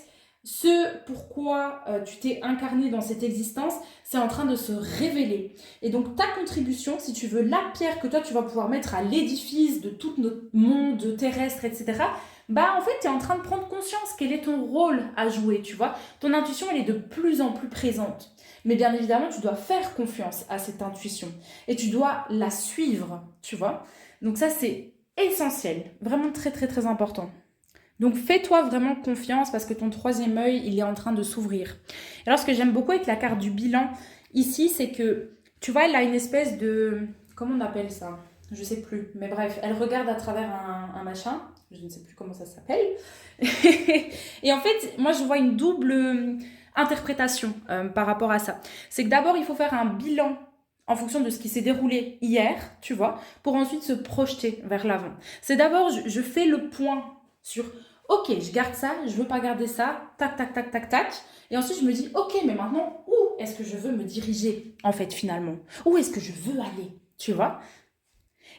ce pourquoi tu t'es incarné dans cette existence, c'est en train de se révéler. Et donc ta contribution, si tu veux, la pierre que toi tu vas pouvoir mettre à l'édifice de tout notre monde terrestre, etc., en fait tu es en train de prendre conscience quel est ton rôle à jouer, tu vois. Ton intuition, elle est de plus en plus présente. Mais bien évidemment, tu dois faire confiance à cette intuition. Et tu dois la suivre, tu vois. Donc ça, c'est essentiel. Vraiment très, très, très important. Donc fais-toi vraiment confiance parce que ton troisième œil, il est en train de s'ouvrir. Alors ce que j'aime beaucoup avec la carte du bilan ici, c'est que tu vois, elle a une espèce de... Comment on appelle ça? Je sais plus. Mais bref, elle regarde à travers un machin. Je ne sais plus comment ça s'appelle. Et en fait, moi je vois une double interprétation par rapport à ça. C'est que d'abord, il faut faire un bilan en fonction de ce qui s'est déroulé hier, tu vois, pour ensuite se projeter vers l'avant. C'est d'abord, je fais le point sur... Ok, je garde ça, je veux pas garder ça, tac, tac, tac, tac, tac. Et ensuite, je me dis, ok, mais maintenant, où est-ce que je veux me diriger, en fait, finalement? Où est-ce que je veux aller, tu vois?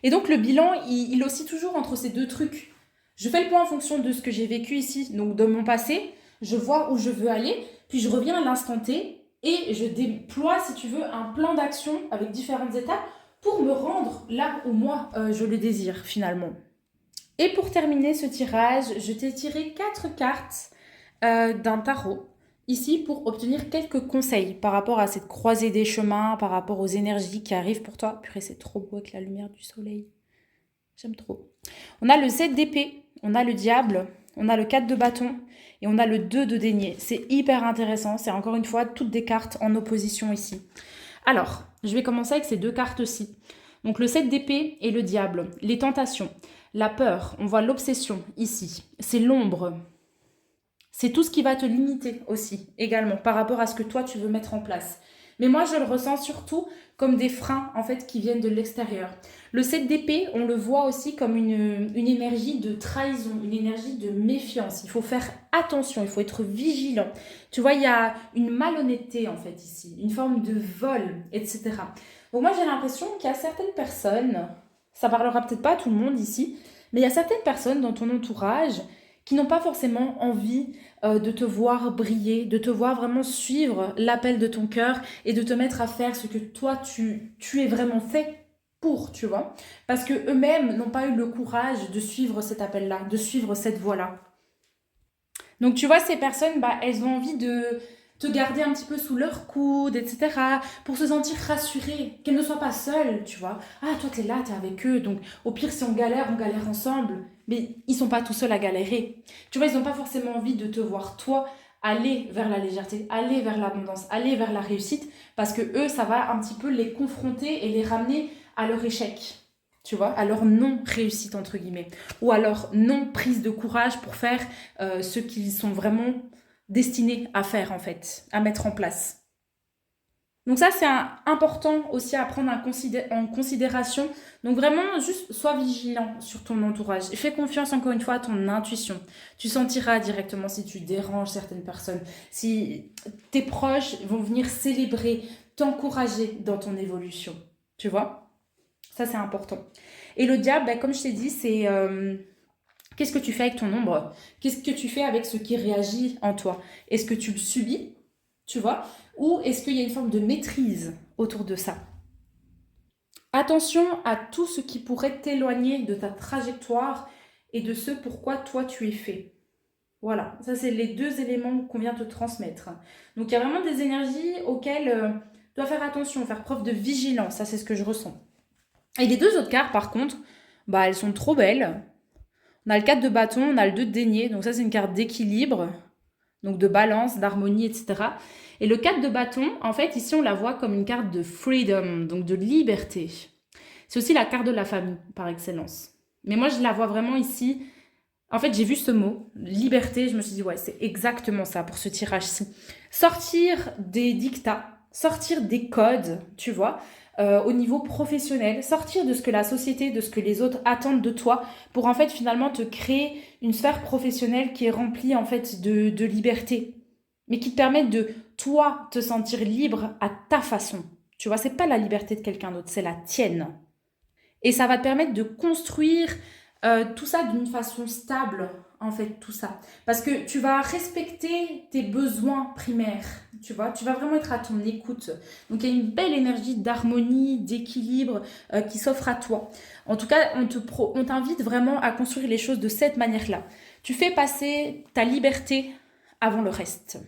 Et donc, le bilan, il oscille toujours entre ces deux trucs. Je fais le point en fonction de ce que j'ai vécu ici, donc de mon passé, je vois où je veux aller, puis je reviens à l'instant T et je déploie, si tu veux, un plan d'action avec différentes étapes pour me rendre là où moi, je le désire, finalement. Et pour terminer ce tirage, je t'ai tiré 4 cartes d'un tarot ici pour obtenir quelques conseils par rapport à cette croisée des chemins, par rapport aux énergies qui arrivent pour toi. Purée, c'est trop beau avec la lumière du soleil. J'aime trop. On a le 7 d'épée, on a le diable, on a le 4 de bâton et on a le 2 de denier. C'est hyper intéressant. C'est encore une fois toutes des cartes en opposition ici. Alors, je vais commencer avec ces deux cartes-ci. Donc le 7 d'épée et le diable. Les tentations. La peur, on voit l'obsession ici, c'est l'ombre. C'est tout ce qui va te limiter aussi, également, par rapport à ce que toi tu veux mettre en place. Mais moi je le ressens surtout comme des freins en fait qui viennent de l'extérieur. Le 7 d'épée, on le voit aussi comme une énergie de trahison, une énergie de méfiance. Il faut faire attention, il faut être vigilant. Tu vois, il y a une malhonnêteté en fait ici, une forme de vol, etc. Donc moi j'ai l'impression qu'il y a certaines personnes, ça parlera peut-être pas à tout le monde ici, mais il y a certaines personnes dans ton entourage qui n'ont pas forcément envie de te voir briller, de te voir vraiment suivre l'appel de ton cœur et de te mettre à faire ce que toi tu es vraiment fait pour, tu vois. Parce que eux-mêmes n'ont pas eu le courage de suivre cet appel-là, de suivre cette voie-là. Donc tu vois, ces personnes, elles ont envie de te garder un petit peu sous leur coude, etc. Pour se sentir rassurées, qu'elles ne soient pas seules, tu vois. Ah, toi, t'es là, t'es avec eux, donc au pire, si on galère ensemble. Mais ils sont pas tout seuls à galérer. Tu vois, ils n'ont pas forcément envie de te voir, toi, aller vers la légèreté, aller vers l'abondance, aller vers la réussite, parce que eux, ça va un petit peu les confronter et les ramener à leur échec. Tu vois, à leur non-réussite, entre guillemets. Ou à leur non-prise de courage pour faire ce qu'ils sont vraiment destinés à faire, en fait, à mettre en place. Donc ça, c'est important aussi à prendre en considération. Donc vraiment, juste sois vigilant sur ton entourage. Et fais confiance encore une fois à ton intuition. Tu sentiras directement si tu déranges certaines personnes, si tes proches vont venir célébrer, t'encourager dans ton évolution. Tu vois ? Ça, c'est important. Et le diable, comme je t'ai dit, c'est qu'est-ce que tu fais avec ton ombre? Qu'est-ce que tu fais avec ce qui réagit en toi? Est-ce que tu le subis, tu vois? Ou est-ce qu'il y a une forme de maîtrise autour de ça. Attention à tout ce qui pourrait t'éloigner de ta trajectoire et de ce pourquoi toi tu es fait. Voilà, ça c'est les deux éléments qu'on vient te transmettre. Donc il y a vraiment des énergies auxquelles tu dois faire attention, faire preuve de vigilance, ça c'est ce que je ressens. Et les deux autres cartes par contre, bah elles sont trop belles. On a le 4 de bâton, on a le 2 de denier, donc ça c'est une carte d'équilibre, donc de balance, d'harmonie, etc. Et le 4 de bâton, en fait ici on la voit comme une carte de freedom, donc de liberté. C'est aussi la carte de la famille par excellence. Mais moi je la vois vraiment ici. En fait, j'ai vu ce mot, liberté, je me suis dit, ouais, c'est exactement ça pour ce tirage-ci. Sortir des dictats, sortir des codes, tu vois, au niveau professionnel, sortir de ce que la société, de ce que les autres attendent de toi, pour en fait finalement te créer une sphère professionnelle qui est remplie en fait de liberté, mais qui te permet de, toi, te sentir libre à ta façon. Tu vois, c'est pas la liberté de quelqu'un d'autre, c'est la tienne. Et ça va te permettre de construire tout ça d'une façon stable, en fait, tout ça. Parce que tu vas respecter tes besoins primaires, tu vois. Tu vas vraiment être à ton écoute. Donc, il y a une belle énergie d'harmonie, d'équilibre qui s'offre à toi. En tout cas, on t'invite vraiment à construire les choses de cette manière-là. Tu fais passer ta liberté avant le reste.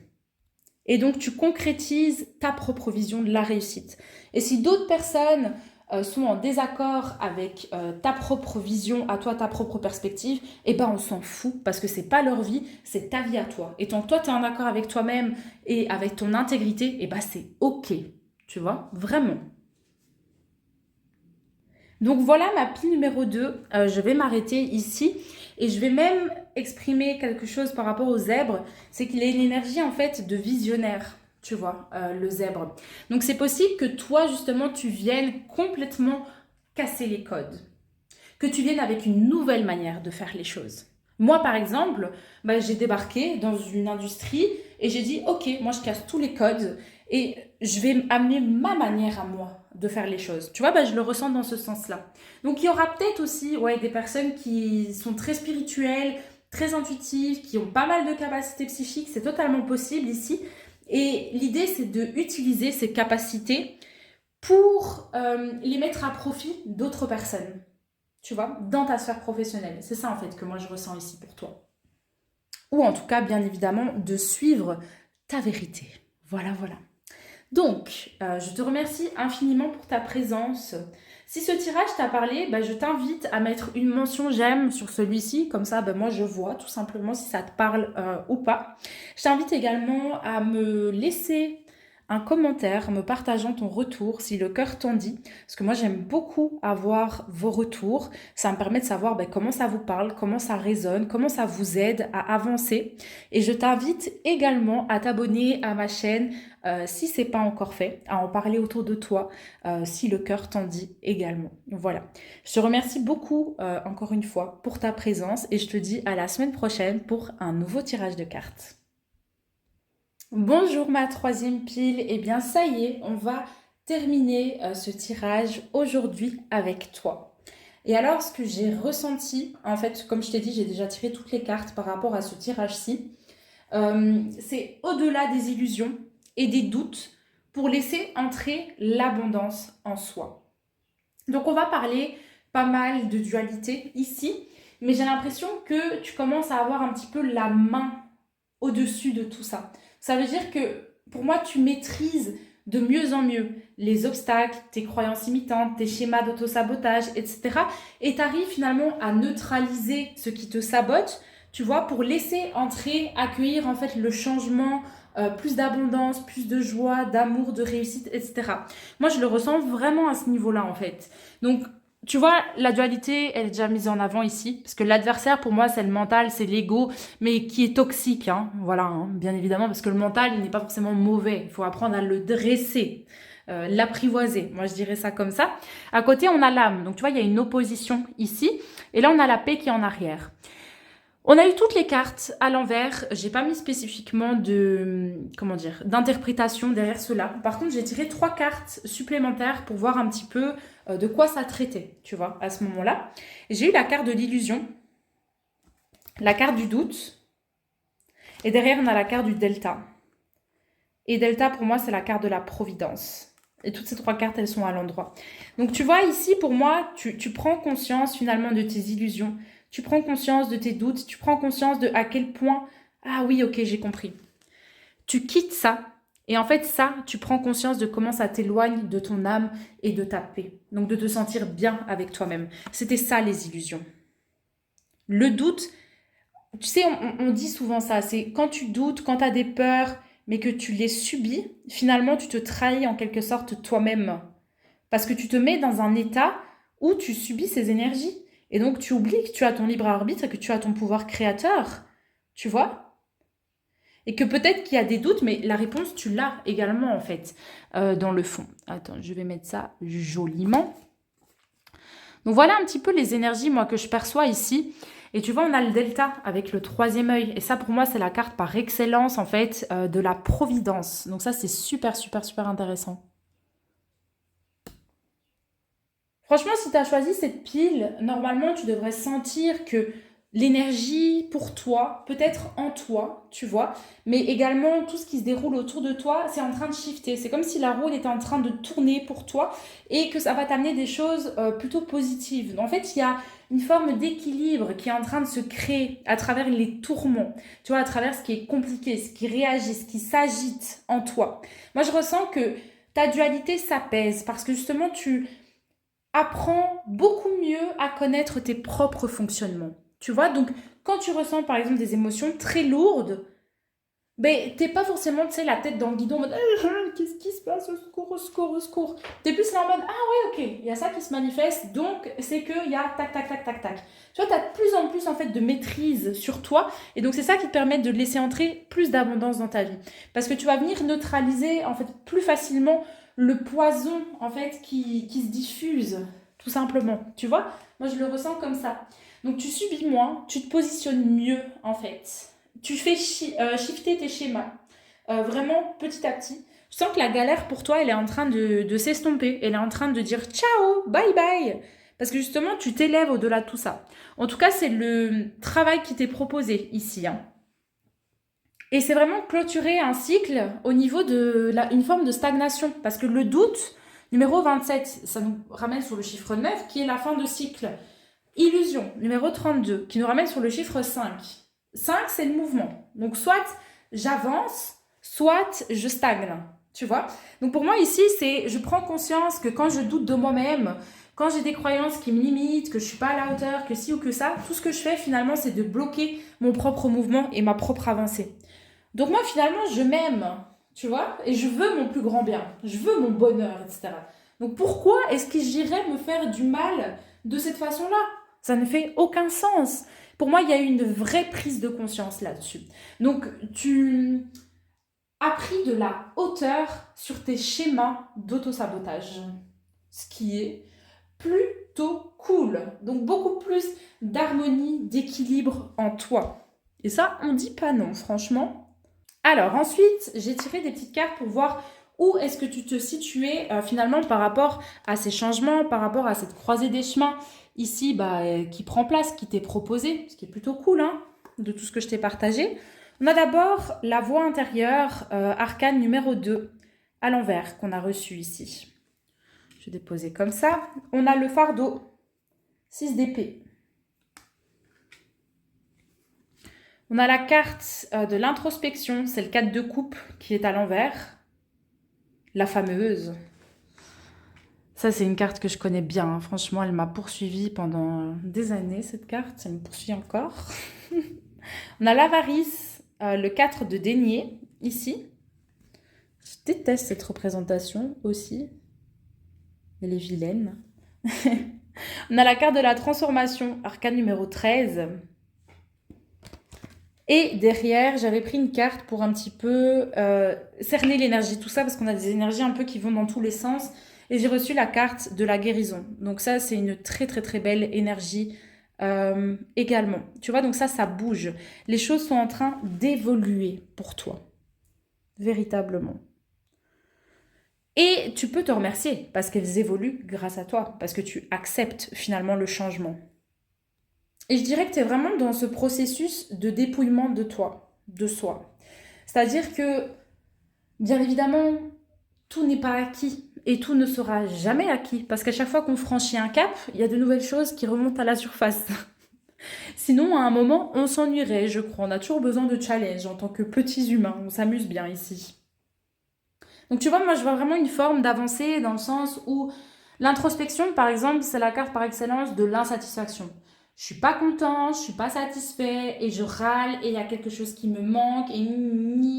Et donc, tu concrétises ta propre vision de la réussite. Et si d'autres personnes sont en désaccord avec ta propre vision, à toi, ta propre perspective, eh ben on s'en fout parce que c'est pas leur vie, c'est ta vie à toi. Et tant que toi, tu es en accord avec toi-même et avec ton intégrité, eh ben c'est OK. Tu vois, vraiment. Donc voilà ma pile numéro 2. Je vais m'arrêter ici et je vais même exprimer quelque chose par rapport au zèbre. C'est qu'il a une énergie en fait de visionnaire, tu vois, le zèbre. Donc c'est possible que toi justement tu viennes complètement casser les codes. Que tu viennes avec une nouvelle manière de faire les choses. Moi, par exemple, bah, j'ai débarqué dans une industrie et j'ai dit, OK, moi, je casse tous les codes et je vais amener ma manière à moi de faire les choses. Tu vois, bah, je le ressens dans ce sens-là. Donc, il y aura peut-être aussi ouais, des personnes qui sont très spirituelles, très intuitives, qui ont pas mal de capacités psychiques. C'est totalement possible ici. Et l'idée, c'est d'utiliser ces capacités pour les mettre à profit d'autres personnes, tu vois, dans ta sphère professionnelle. C'est ça en fait que moi je ressens ici pour toi. Ou en tout cas, bien évidemment, de suivre ta vérité. Voilà, voilà. Donc, je te remercie infiniment pour ta présence. Si ce tirage t'a parlé, bah, je t'invite à mettre une mention j'aime sur celui-ci, comme ça bah, moi je vois tout simplement si ça te parle ou pas. Je t'invite également à me laisser un commentaire me partageant ton retour si le cœur t'en dit, parce que moi j'aime beaucoup avoir vos retours, ça me permet de savoir bah, comment ça vous parle, comment ça résonne, comment ça vous aide à avancer. Et je t'invite également à t'abonner à ma chaîne si c'est pas encore fait, à en parler autour de toi, si le cœur t'en dit également. Voilà. Je te remercie beaucoup encore une fois pour ta présence et je te dis à la semaine prochaine pour un nouveau tirage de cartes. Bonjour ma troisième pile, eh bien ça y est, on va terminer ce tirage aujourd'hui avec toi. Et alors ce que j'ai ressenti, en fait comme je t'ai dit j'ai déjà tiré toutes les cartes par rapport à ce tirage-ci, c'est au-delà des illusions et des doutes pour laisser entrer l'abondance en soi. Donc on va parler pas mal de dualité ici, mais j'ai l'impression que tu commences à avoir un petit peu la main au-dessus de tout ça. Ça veut dire que pour moi, tu maîtrises de mieux en mieux les obstacles, tes croyances limitantes, tes schémas d'auto-sabotage, etc. Et tu arrives finalement à neutraliser ce qui te sabote, tu vois, pour laisser entrer, accueillir en fait le changement, plus d'abondance, plus de joie, d'amour, de réussite, etc. Moi, je le ressens vraiment à ce niveau-là en fait. Donc, tu vois, la dualité, elle est déjà mise en avant ici, parce que l'adversaire, pour moi, c'est le mental, c'est l'ego, mais qui est toxique, hein, voilà, hein, bien évidemment, parce que le mental, il n'est pas forcément mauvais, il faut apprendre à le dresser, l'apprivoiser, moi je dirais ça comme ça. À côté, on a l'âme, donc tu vois, il y a une opposition ici, et là, on a la paix qui est en arrière. On a eu toutes les cartes à l'envers. J'ai pas mis spécifiquement d'interprétation derrière cela. Par contre, j'ai tiré 3 cartes supplémentaires pour voir un petit peu de quoi ça traitait, tu vois, à ce moment-là. J'ai eu la carte de l'illusion, la carte du doute, et derrière, on a la carte du delta. Et delta, pour moi, c'est la carte de la providence. Et toutes ces 3 cartes, elles sont à l'endroit. Donc, tu vois, ici, pour moi, tu prends conscience finalement de tes illusions. Tu prends conscience de tes doutes. Tu prends conscience de à quel point... Ah oui, ok, j'ai compris. Tu quittes ça. Et en fait, ça, tu prends conscience de comment ça t'éloigne de ton âme et de ta paix. Donc, de te sentir bien avec toi-même. C'était ça, les illusions. Le doute, tu sais, on dit souvent ça. C'est quand tu doutes, quand tu as des peurs, mais que tu les subis, finalement, tu te trahis en quelque sorte toi-même. Parce que tu te mets dans un état où tu subis ces énergies. Et donc, tu oublies que tu as ton libre arbitre et que tu as ton pouvoir créateur. Tu vois? Et que peut-être qu'il y a des doutes, mais la réponse, tu l'as également, en fait, dans le fond. Attends, je vais mettre ça joliment. Donc, voilà un petit peu les énergies, moi, que je perçois ici. Et tu vois, on a le delta avec le 3e œil. Et ça, pour moi, c'est la carte par excellence, en fait, de la providence. Donc ça, c'est super, super, super intéressant. Franchement, si tu as choisi cette pile, normalement, tu devrais sentir que l'énergie pour toi, peut-être en toi, tu vois, mais également tout ce qui se déroule autour de toi, c'est en train de shifter. C'est comme si la roue était en train de tourner pour toi et que ça va t'amener des choses plutôt positives. En fait, il y a une forme d'équilibre qui est en train de se créer à travers les tourments, tu vois, à travers ce qui est compliqué, ce qui réagit, ce qui s'agite en toi. Moi, je ressens que ta dualité s'apaise parce que justement, tu apprends beaucoup mieux à connaître tes propres fonctionnements. Tu vois, donc quand tu ressens par exemple des émotions très lourdes, ben t'es pas forcément, tu sais, la tête dans le guidon en mode qu'est-ce qui se passe, au secours, au secours, au secours. T'es plus là en mode ah ouais, ok, il y a ça qui se manifeste, donc c'est qu'il y a tac, tac, tac, tac, tac. Tu vois, t'as de plus en plus en fait de maîtrise sur toi, et donc c'est ça qui te permet de laisser entrer plus d'abondance dans ta vie. Parce que tu vas venir neutraliser en fait plus facilement le poison en fait qui se diffuse, tout simplement. Tu vois, moi je le ressens comme ça. Donc tu subis moins, tu te positionnes mieux en fait. Tu fais shifter tes schémas vraiment petit à petit. Je sens que la galère pour toi, elle est en train de s'estomper. Elle est en train de dire ciao, bye bye. Parce que justement, tu t'élèves au-delà de tout ça. En tout cas, c'est le travail qui t'est proposé ici, hein. Et c'est vraiment clôturer un cycle au niveau de une forme de stagnation. Parce que le doute, numéro 27, ça nous ramène sur le chiffre 9, qui est la fin de cycle. Illusion, numéro 32, qui nous ramène sur le chiffre 5. 5, c'est le mouvement. Donc, soit j'avance, soit je stagne. Tu vois? Donc, pour moi, ici, c'est je prends conscience que quand je doute de moi-même, quand j'ai des croyances qui me limitent, que je ne suis pas à la hauteur, que ci ou que ça, tout ce que je fais, finalement, c'est de bloquer mon propre mouvement et ma propre avancée. Donc, moi, finalement, je m'aime, tu vois? Et je veux mon plus grand bien. Je veux mon bonheur, etc. Donc, pourquoi est-ce que j'irais me faire du mal de cette façon-là? Ça ne fait aucun sens. Pour moi, il y a eu une vraie prise de conscience là-dessus. Donc, tu as pris de la hauteur sur tes schémas d'autosabotage, ce qui est plutôt cool. Donc, beaucoup plus d'harmonie, d'équilibre en toi. Et ça, on dit pas non, franchement. Alors, ensuite, j'ai tiré des petites cartes pour voir où est-ce que tu te situais finalement par rapport à ces changements, par rapport à cette croisée des chemins ici qui prend place, qui t'est proposé, ce qui est plutôt cool hein, de tout ce que je t'ai partagé. On a d'abord la voix intérieure, arcane numéro 2, à l'envers, qu'on a reçu ici. Je vais déposer comme ça. On a le fardeau, 6 d'épée. On a la carte de l'introspection, c'est le 4 de coupe qui est à l'envers. La fameuse. Ça, c'est une carte que je connais bien. Hein. Franchement, elle m'a poursuivie pendant des années, cette carte. Elle me poursuit encore. On a l'avarice, le 4 de denier, ici. Je déteste cette représentation aussi. Elle est vilaine. On a la carte de la transformation, arcane numéro 13. Et derrière, j'avais pris une carte pour un petit peu cerner l'énergie, tout ça, parce qu'on a des énergies un peu qui vont dans tous les sens. Et j'ai reçu la carte de la guérison. Donc ça, c'est une très, très, très belle énergie également. Tu vois, donc ça bouge. Les choses sont en train d'évoluer pour toi. Véritablement. Et tu peux te remercier parce qu'elles évoluent grâce à toi, parce que tu acceptes finalement le changement. Et je dirais que tu es vraiment dans ce processus de dépouillement de toi, de soi. C'est-à-dire que, bien évidemment, tout n'est pas acquis et tout ne sera jamais acquis parce qu'à chaque fois qu'on franchit un cap, il y a de nouvelles choses qui remontent à la surface. Sinon, à un moment, on s'ennuierait, je crois. On a toujours besoin de challenge en tant que petits humains. On s'amuse bien ici. Donc tu vois, moi je vois vraiment une forme d'avancée dans le sens où l'introspection, par exemple, c'est la carte par excellence de l'insatisfaction. Je suis pas content, je suis pas satisfait et je râle et il y a quelque chose qui me manque et ni.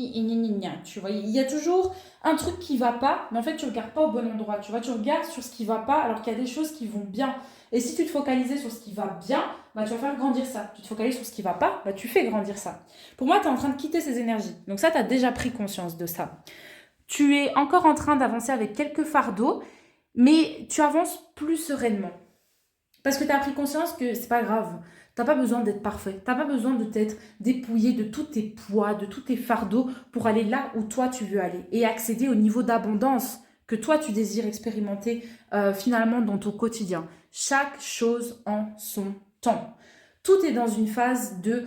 Tu vois, il y a toujours un truc qui va pas, mais en fait tu regardes pas au bon endroit. Tu vois, tu regardes sur ce qui va pas alors qu'il y a des choses qui vont bien. Et si tu te focalisais sur ce qui va bien, bah tu vas faire grandir ça. Tu te focalises sur ce qui va pas, bah tu fais grandir ça. Pour moi, tu es en train de quitter ces énergies. Donc ça, tu as déjà pris conscience de ça. Tu es encore en train d'avancer avec quelques fardeaux, mais tu avances plus sereinement. Parce que tu as pris conscience que c'est pas grave. T'as pas besoin d'être parfait. T'as pas besoin de t'être dépouillé de tous tes poids, de tous tes fardeaux pour aller là où toi tu veux aller et accéder au niveau d'abondance que toi tu désires expérimenter finalement dans ton quotidien. Chaque chose en son temps. Tout est dans une phase de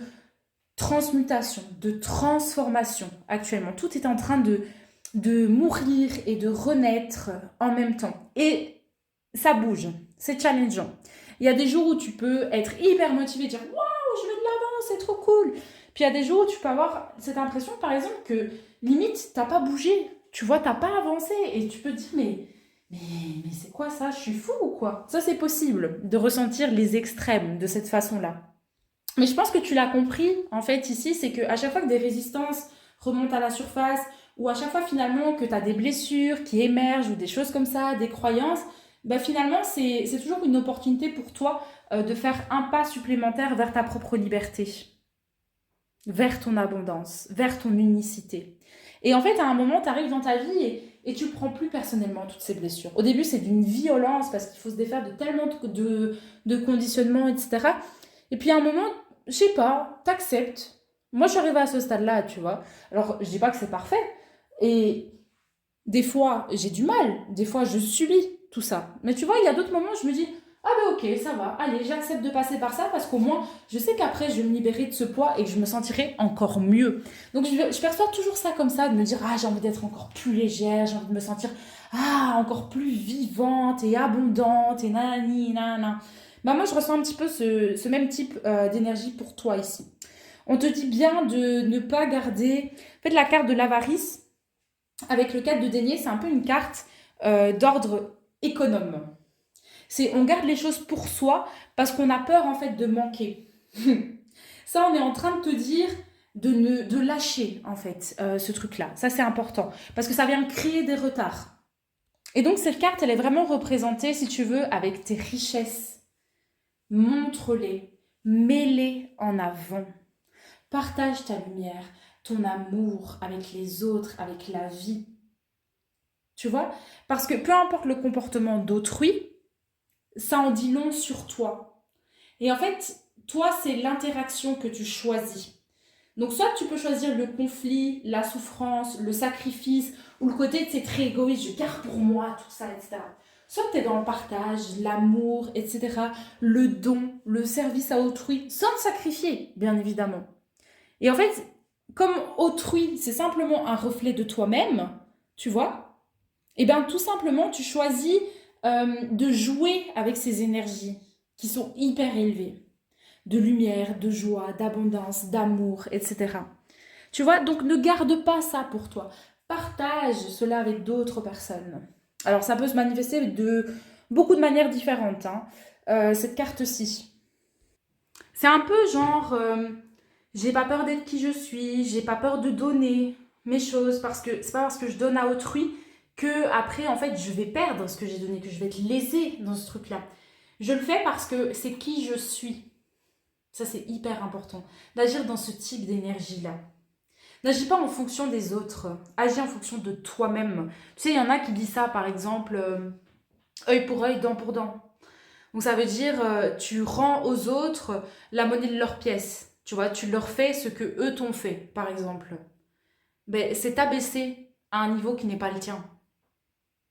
transmutation, de transformation actuellement. Tout est en train de mourir et de renaître en même temps. Et ça bouge, c'est challengeant. Il y a des jours où tu peux être hyper motivé, dire waouh, je vais de l'avant, c'est trop cool. Puis il y a des jours où tu peux avoir cette impression, par exemple, que limite, t'as pas bougé, tu vois, t'as pas avancé. Et tu peux te dire, mais c'est quoi ça? Je suis fou ou quoi? Ça, c'est possible de ressentir les extrêmes de cette façon-là. Mais je pense que tu l'as compris, en fait, ici, c'est qu'à chaque fois que des résistances remontent à la surface, ou à chaque fois finalement que tu as des blessures qui émergent, ou des choses comme ça, des croyances, bah finalement, c'est toujours une opportunité pour toi de faire un pas supplémentaire vers ta propre liberté, vers ton abondance, vers ton unicité. Et en fait, à un moment, tu arrives dans ta vie et tu ne prends plus personnellement toutes ces blessures. Au début, c'est d'une violence parce qu'il faut se défaire de tellement de conditionnements, etc. Et puis à un moment, je sais pas, t'acceptes. Moi, je suis arrivée à ce stade-là, tu vois. Alors, je dis pas que c'est parfait. Et des fois, j'ai du mal. Des fois, je subis tout ça. Mais tu vois, il y a d'autres moments où je me dis, ah ben ok, ça va. Allez, j'accepte de passer par ça parce qu'au moins, je sais qu'après, je vais me libérer de ce poids et que je me sentirai encore mieux. Donc, je perçois toujours ça comme ça, de me dire, ah, j'ai envie d'être encore plus légère, j'ai envie de me sentir, ah, encore plus vivante et abondante et nanani, nanana. Bah moi, je ressens un petit peu ce même type d'énergie pour toi ici. On te dit bien de ne pas garder... En fait, la carte de l'avarice, avec le 4 de denier, c'est un peu une carte d'ordre économe. C'est on garde les choses pour soi parce qu'on a peur en fait de manquer. Ça, on est en train de te dire de lâcher en fait ce truc-là. Ça, c'est important parce que ça vient créer des retards. Et donc, cette carte, elle est vraiment représentée, si tu veux, avec tes richesses. Montre-les, mets-les en avant. Partage ta lumière, ton amour avec les autres, avec la vie. Tu vois? Parce que peu importe le comportement d'autrui, ça en dit long sur toi. Et en fait, toi, c'est l'interaction que tu choisis. Donc, soit tu peux choisir le conflit, la souffrance, le sacrifice, ou le côté, c'est très égoïste, je garde pour moi, tout ça, etc. Soit tu es dans le partage, l'amour, etc., le don, le service à autrui, sans te sacrifier, bien évidemment. Et en fait, comme autrui, c'est simplement un reflet de toi-même, tu vois, et bien tout simplement, tu choisis de jouer avec ces énergies qui sont hyper élevées. De lumière, de joie, d'abondance, d'amour, etc. Tu vois, donc ne garde pas ça pour toi. Partage cela avec d'autres personnes. Alors ça peut se manifester de beaucoup de manières différentes, hein, cette carte-ci. C'est un peu genre, j'ai pas peur d'être qui je suis, j'ai pas peur de donner mes choses, parce que c'est pas parce que je donne à autrui que après en fait je vais perdre ce que j'ai donné, que je vais être lésée dans ce truc-là. Je le fais parce que c'est qui je suis. Ça, c'est hyper important, d'agir dans ce type d'énergie-là. N'agis pas en fonction des autres, agis en fonction de toi-même. Tu sais, il y en a qui disent ça, par exemple, œil pour œil, dent pour dent. Donc ça veut dire, tu rends aux autres la monnaie de leur pièce. Tu vois, tu leur fais ce que eux t'ont fait, par exemple. Ben, c'est t'abaisser à un niveau qui n'est pas le tien.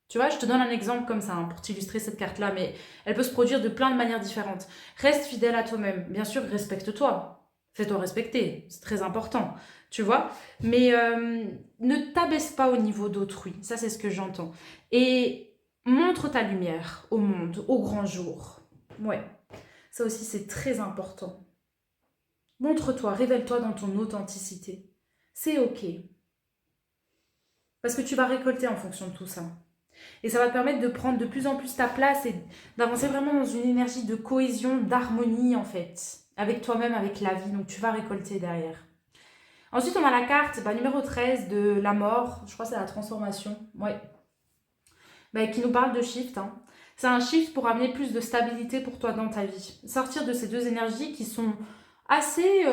Tu vois, je te donne un exemple comme ça, hein, pour t'illustrer cette carte-là, mais elle peut se produire de plein de manières différentes. Reste fidèle à toi-même. Bien sûr, respecte-toi. Fais-toi respecter, c'est très important, tu vois. Mais ne t'abaisse pas au niveau d'autrui, ça c'est ce que j'entends. Et montre ta lumière au monde, au grand jour. Ouais, ça aussi c'est très important. Montre-toi, révèle-toi dans ton authenticité. C'est ok, parce que tu vas récolter en fonction de tout ça. Et ça va te permettre de prendre de plus en plus ta place et d'avancer vraiment dans une énergie de cohésion, d'harmonie en fait, avec toi-même, avec la vie. Donc tu vas récolter derrière. Ensuite, on a la carte numéro 13 de la mort. Je crois que c'est la transformation. Ouais. Qui nous parle de shift. Hein. C'est un shift pour amener plus de stabilité pour toi dans ta vie. Sortir de ces deux énergies qui sont assez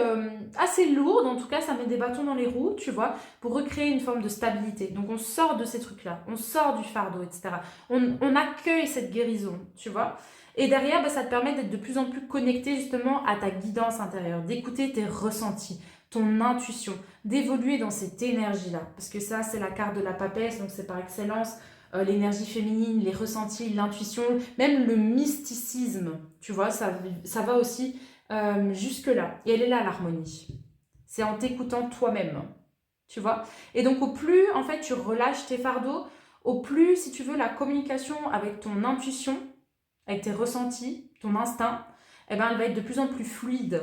lourdes. En tout cas, ça met des bâtons dans les roues, tu vois, pour recréer une forme de stabilité. Donc, on sort de ces trucs-là. On sort du fardeau, etc. On accueille cette guérison, tu vois. Et derrière, ça te permet d'être de plus en plus connecté justement à ta guidance intérieure, d'écouter tes ressentis, ton intuition, d'évoluer dans cette énergie-là. Parce que ça, c'est la carte de la papesse, donc c'est par excellence l'énergie féminine, les ressentis, l'intuition, même le mysticisme, tu vois, ça va aussi jusque-là. Et elle est là, l'harmonie. C'est en t'écoutant toi-même, tu vois. Et donc, au plus, en fait, tu relâches tes fardeaux, au plus, si tu veux, la communication avec ton intuition, avec tes ressentis, ton instinct, elle va être de plus en plus fluide.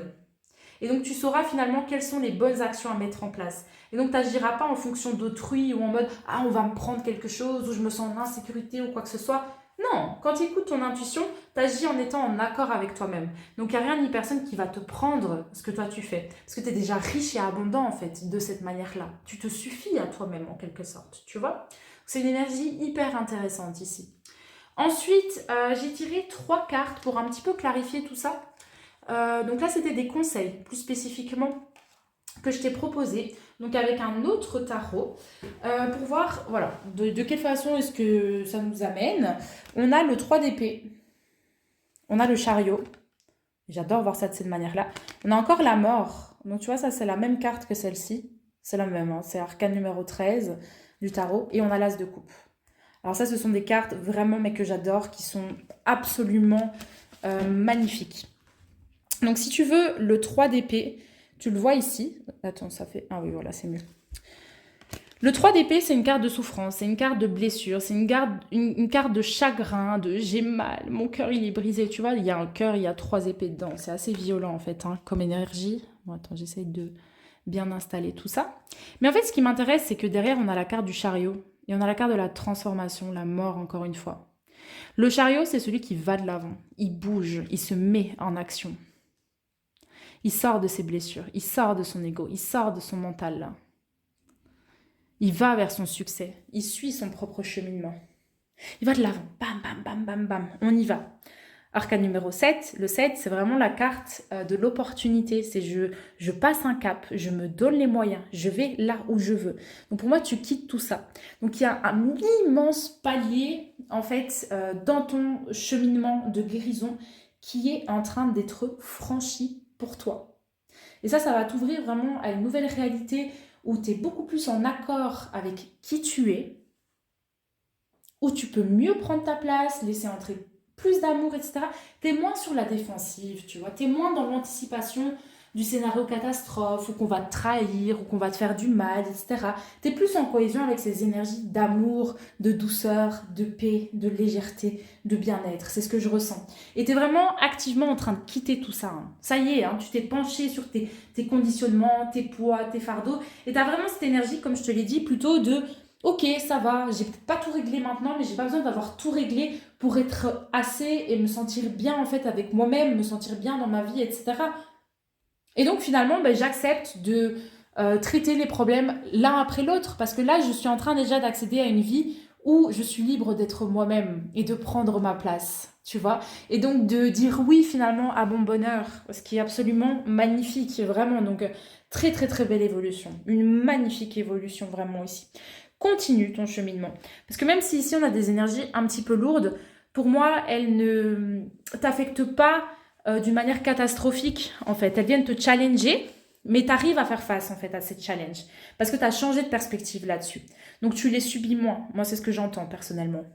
Et donc, tu sauras finalement quelles sont les bonnes actions à mettre en place. Et donc, tu n'agiras pas en fonction d'autrui ou en mode « Ah, on va me prendre quelque chose » ou « Je me sens en insécurité » ou quoi que ce soit. Non, quand tu écoutes ton intuition, tu agis en étant en accord avec toi-même. Donc, il n'y a rien ni personne qui va te prendre ce que toi tu fais. Parce que tu es déjà riche et abondant, en fait, de cette manière-là. Tu te suffis à toi-même, en quelque sorte, tu vois. C'est une énergie hyper intéressante ici. Ensuite, j'ai tiré 3 cartes pour un petit peu clarifier tout ça. Donc là, c'était des conseils, plus spécifiquement, que je t'ai proposé, donc avec un autre tarot, pour voir, voilà, de quelle façon est-ce que ça nous amène. On a le 3 d'épée, on a le chariot, j'adore voir ça de cette manière-là. On a encore la mort, donc tu vois, ça c'est la même carte que celle-ci, c'est la même, hein, c'est arcane numéro 13 du tarot, et on a l'as de coupe. Alors ça, ce sont des cartes vraiment, mais que j'adore, qui sont absolument magnifiques. Donc, si tu veux, le 3 d'épée, tu le vois ici. Attends, ça fait... Ah oui, voilà, c'est mieux. Le 3 d'épée, c'est une carte de souffrance, c'est une carte de blessure, c'est une carte de chagrin, de j'ai mal, mon cœur, il est brisé. Tu vois, il y a un cœur, il y a 3 épées dedans. C'est assez violent, en fait, hein, comme énergie. Bon, attends, j'essaye de bien installer tout ça. Mais en fait, ce qui m'intéresse, c'est que derrière, on a la carte du chariot. Et on a la carte de la transformation, la mort, encore une fois. Le chariot, c'est celui qui va de l'avant. Il bouge, il se met en action. Il sort de ses blessures, il sort de son ego, il sort de son mental là. Il va vers son succès, il suit son propre cheminement. Il va de l'avant, bam, bam, bam, bam, bam, on y va. Arcane numéro 7, le 7, c'est vraiment la carte de l'opportunité. C'est je passe un cap, je me donne les moyens, je vais là où je veux. Donc pour moi, tu quittes tout ça. Donc il y a un immense palier, en fait, dans ton cheminement de guérison qui est en train d'être franchi pour toi. Et ça va t'ouvrir vraiment à une nouvelle réalité où tu es beaucoup plus en accord avec qui tu es, où tu peux mieux prendre ta place, laisser entrer plus d'amour, etc. Tu es moins sur la défensive, tu vois. Tu es moins dans l'anticipation du scénario catastrophe, ou qu'on va te trahir, ou qu'on va te faire du mal, etc. Tu es plus en cohésion avec ces énergies d'amour, de douceur, de paix, de légèreté, de bien-être. C'est ce que je ressens. Et tu es vraiment activement en train de quitter tout ça. Hein. Ça y est, hein, tu t'es penché sur tes conditionnements, tes poids, tes fardeaux. Et tu as vraiment cette énergie, comme je te l'ai dit, plutôt de... Ok, ça va, j'ai peut-être pas tout réglé maintenant, mais j'ai pas besoin d'avoir tout réglé pour être assez et me sentir bien en fait avec moi-même, me sentir bien dans ma vie, etc. Et donc finalement, j'accepte de traiter les problèmes l'un après l'autre, parce que là, je suis en train déjà d'accéder à une vie où je suis libre d'être moi-même et de prendre ma place, tu vois. Et donc de dire oui finalement à mon bonheur, ce qui est absolument magnifique, vraiment. Donc très très très belle évolution, une magnifique évolution vraiment ici. Continue ton cheminement. Parce que même si ici on a des énergies un petit peu lourdes, pour moi, elles ne t'affectent pas d'une manière catastrophique, en fait. Elles viennent te challenger, mais tu arrives à faire face, en fait, à ces challenges. Parce que tu as changé de perspective là-dessus. Donc, tu les subis moins. Moi, c'est ce que j'entends, personnellement.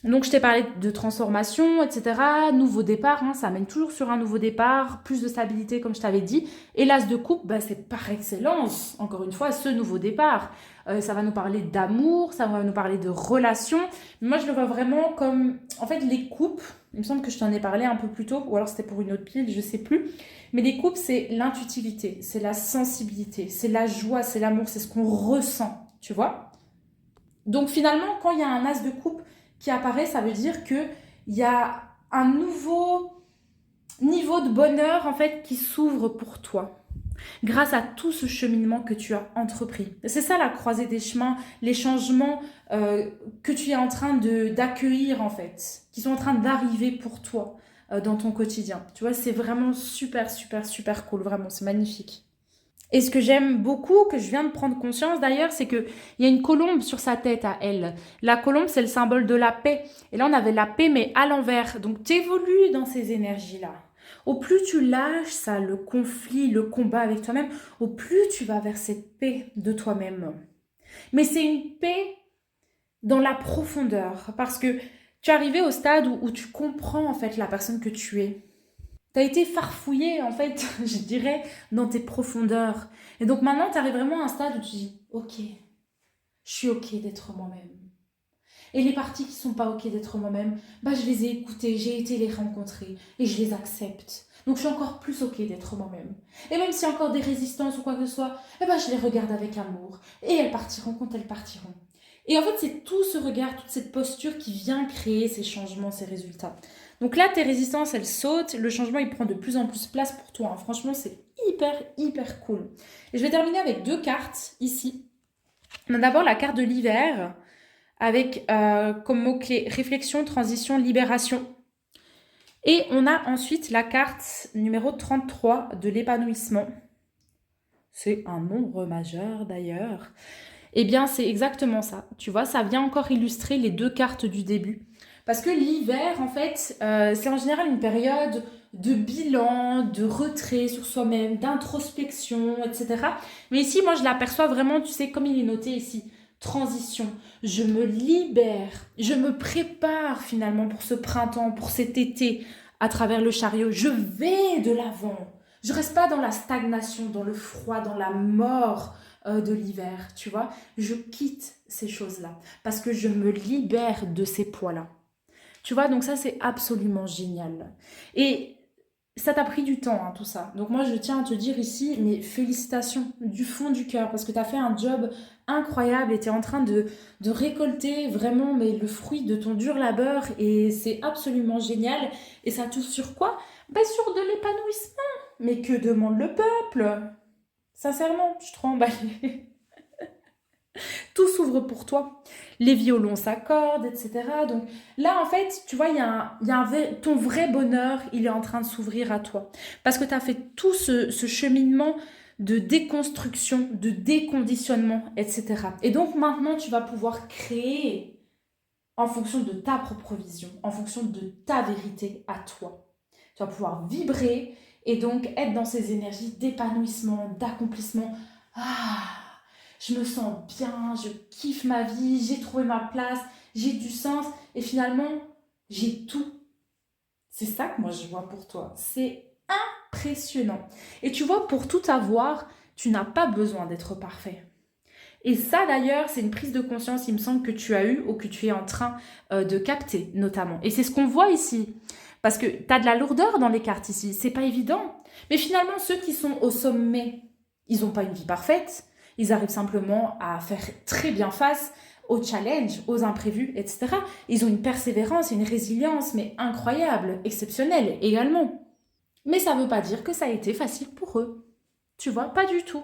Donc, je t'ai parlé de transformation, etc. Nouveau départ, hein, ça amène toujours sur un nouveau départ, plus de stabilité, comme je t'avais dit. Et l'as de coupe, bah, c'est par excellence, encore une fois, ce nouveau départ. Ça va nous parler d'amour, ça va nous parler de relations. Moi, je le vois vraiment comme, en fait, les coupes, il me semble que je t'en ai parlé un peu plus tôt, ou alors c'était pour une autre pile, je sais plus. Mais les coupes, c'est l'intuitivité, c'est la sensibilité, c'est la joie, c'est l'amour, c'est ce qu'on ressent, tu vois. Donc finalement, quand il y a un as de coupe qui apparaît, ça veut dire qu'il y a un nouveau niveau de bonheur en fait qui s'ouvre pour toi grâce à tout ce cheminement que tu as entrepris. C'est ça la croisée des chemins, les changements que tu es en train d'accueillir en fait, qui sont en train d'arriver pour toi dans ton quotidien. Tu vois, c'est vraiment super, super, super cool, vraiment, c'est magnifique. Et ce que j'aime beaucoup, que je viens de prendre conscience d'ailleurs, c'est qu'il y a une colombe sur sa tête à elle. La colombe, c'est le symbole de la paix. Et là, on avait la paix, mais à l'envers. Donc, tu évolues dans ces énergies-là. Au plus tu lâches ça, le conflit, le combat avec toi-même, au plus tu vas vers cette paix de toi-même. Mais c'est une paix dans la profondeur, parce que tu es arrivé au stade où tu comprends en fait la personne que tu es. Tu as été farfouillé, en fait, je dirais, dans tes profondeurs. Et donc maintenant, tu arrives vraiment à un stade où tu dis, ok, je suis ok d'être moi-même. Et les parties qui sont pas ok d'être moi-même, bah je les ai écoutées, j'ai été les rencontrer et je les accepte. Donc je suis encore plus ok d'être moi-même. Et même s'il y a encore des résistances ou quoi que ce soit, eh ben je les regarde avec amour. Et elles partiront quand elles partiront. Et en fait, c'est tout ce regard, toute cette posture qui vient créer ces changements, ces résultats. Donc là, tes résistances, elles sautent, le changement, il prend de plus en plus place pour toi, hein. Franchement, c'est hyper, hyper cool. Et je vais terminer avec deux cartes ici. On a d'abord la carte de l'hiver, avec comme mot-clé réflexion, transition, libération. Et on a ensuite la carte numéro 33 de l'épanouissement. C'est un nombre majeur d'ailleurs. Eh bien, c'est exactement ça. Tu vois, ça vient encore illustrer les deux cartes du début. Parce que l'hiver, en fait, c'est en général une période de bilan, de retrait sur soi-même, d'introspection, etc. Mais ici, moi, je l'aperçois vraiment, tu sais, comme il est noté ici, transition. Je me libère, je me prépare finalement pour ce printemps, pour cet été, à travers le chariot. Je vais de l'avant. Je reste pas dans la stagnation, dans le froid, dans la mort de l'hiver, tu vois. Je quitte ces choses-là parce que je me libère de ces poids-là. Tu vois, donc ça, c'est absolument génial. Et ça t'a pris du temps, hein, tout ça. Donc moi, je tiens à te dire ici, mes félicitations du fond du cœur parce que tu as fait un job incroyable et tu es en train de récolter vraiment mais, le fruit de ton dur labeur et c'est absolument génial. Et ça touche sur quoi? Ben, sur de l'épanouissement. Mais que demande le peuple? Sincèrement, je suis trop emballée. Tout s'ouvre pour toi. Les violons s'accordent, etc. Donc là, en fait, tu vois, ton vrai bonheur, il est en train de s'ouvrir à toi. Parce que tu as fait tout ce cheminement de déconstruction, de déconditionnement, etc. Et donc maintenant, tu vas pouvoir créer en fonction de ta propre vision, en fonction de ta vérité à toi. Tu vas pouvoir vibrer et donc être dans ces énergies d'épanouissement, d'accomplissement. Ah, je me sens bien, je kiffe ma vie, j'ai trouvé ma place, j'ai du sens et finalement, j'ai tout. C'est ça que moi je vois pour toi. C'est impressionnant. Et tu vois, pour tout avoir, tu n'as pas besoin d'être parfait. Et ça d'ailleurs, c'est une prise de conscience, il me semble, que tu as eue ou que tu es en train de capter notamment. Et c'est ce qu'on voit ici. Parce que tu as de la lourdeur dans les cartes ici, c'est pas évident. Mais finalement, ceux qui sont au sommet, ils n'ont pas une vie parfaite. Ils arrivent simplement à faire très bien face aux challenges, aux imprévus, etc. Ils ont une persévérance et une résilience, mais incroyable, exceptionnelle également. Mais ça ne veut pas dire que ça a été facile pour eux. Tu vois, pas du tout.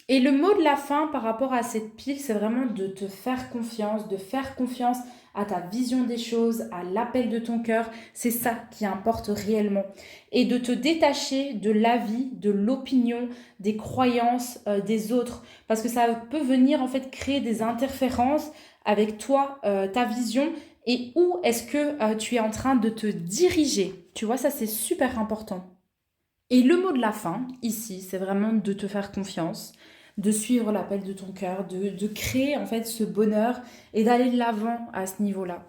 Et le mot de la fin par rapport à cette pile, c'est vraiment de te faire confiance, de faire confiance à ta vision des choses, à l'appel de ton cœur. C'est ça qui importe réellement. Et de te détacher de l'avis, de l'opinion, des croyances des autres. Parce que ça peut venir en fait créer des interférences avec toi, ta vision. Et où est-ce que tu es en train de te diriger? Tu vois, ça c'est super important. Et le mot de la fin, ici, c'est vraiment de te faire confiance, de suivre l'appel de ton cœur, de créer en fait ce bonheur et d'aller de l'avant à ce niveau-là.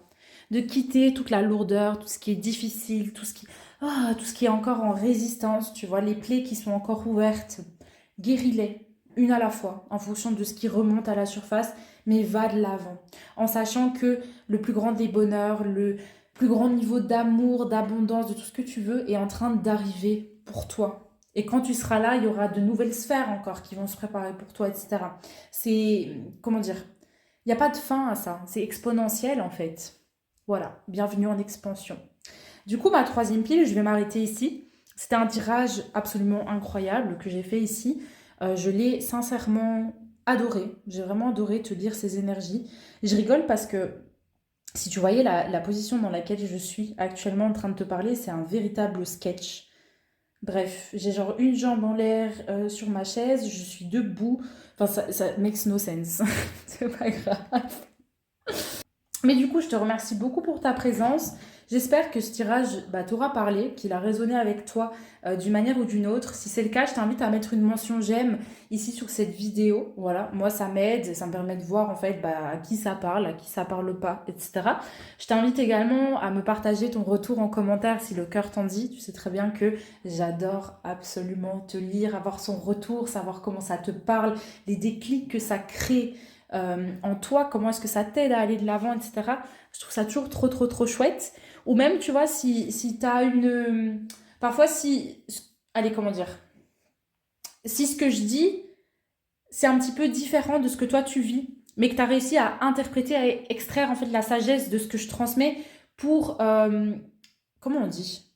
de quitter toute la lourdeur, tout ce qui est difficile, tout ce qui est encore en résistance, tu vois, les plaies qui sont encore ouvertes. Guéris-les, une à la fois, en fonction de ce qui remonte à la surface, mais va de l'avant, en sachant que le plus grand des bonheurs, le plus grand niveau d'amour, d'abondance, de tout ce que tu veux, est en train d'arriver pour toi. Et quand tu seras là, il y aura de nouvelles sphères encore qui vont se préparer pour toi, etc. C'est, comment dire, il n'y a pas de fin à ça, c'est exponentiel en fait. Voilà, bienvenue en expansion. Du coup, ma troisième pile, je vais m'arrêter ici. C'était un tirage absolument incroyable que j'ai fait ici. Je l'ai sincèrement adoré. J'ai vraiment adoré te lire ces énergies. Je rigole parce que si tu voyais la position dans laquelle je suis actuellement en train de te parler, c'est un véritable sketch. Bref, j'ai genre une jambe en l'air sur ma chaise, je suis debout. Enfin, ça makes no sense. C'est pas grave. Mais du coup, je te remercie beaucoup pour ta présence. J'espère que ce tirage t'aura parlé, qu'il a résonné avec toi d'une manière ou d'une autre. Si c'est le cas, je t'invite à mettre une mention j'aime ici sur cette vidéo. Voilà, moi ça m'aide, ça me permet de voir en fait à qui ça parle, à qui ça parle pas, etc. Je t'invite également à me partager ton retour en commentaire si le cœur t'en dit. Tu sais très bien que j'adore absolument te lire, avoir son retour, savoir comment ça te parle, les déclics que ça crée en toi, comment est-ce que ça t'aide à aller de l'avant, etc. Je trouve ça toujours trop, trop, trop chouette. Ou même, tu vois, si tu as une... Parfois, si... Allez, comment dire? Si ce que je dis, c'est un petit peu différent de ce que toi tu vis, mais que tu as réussi à interpréter, à extraire en fait la sagesse de ce que je transmets pour... comment on dit?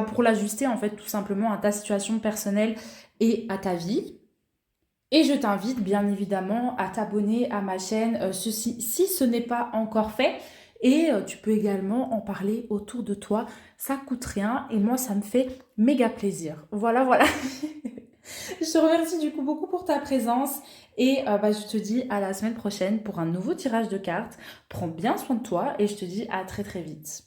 Pour l'ajuster en fait tout simplement à ta situation personnelle et à ta vie. Et je t'invite bien évidemment à t'abonner à ma chaîne si ce n'est pas encore fait. Et tu peux également en parler autour de toi. Ça coûte rien et moi ça me fait méga plaisir. Voilà, voilà. Je te remercie du coup beaucoup pour ta présence et je te dis à la semaine prochaine pour un nouveau tirage de cartes. Prends bien soin de toi et je te dis à très très vite.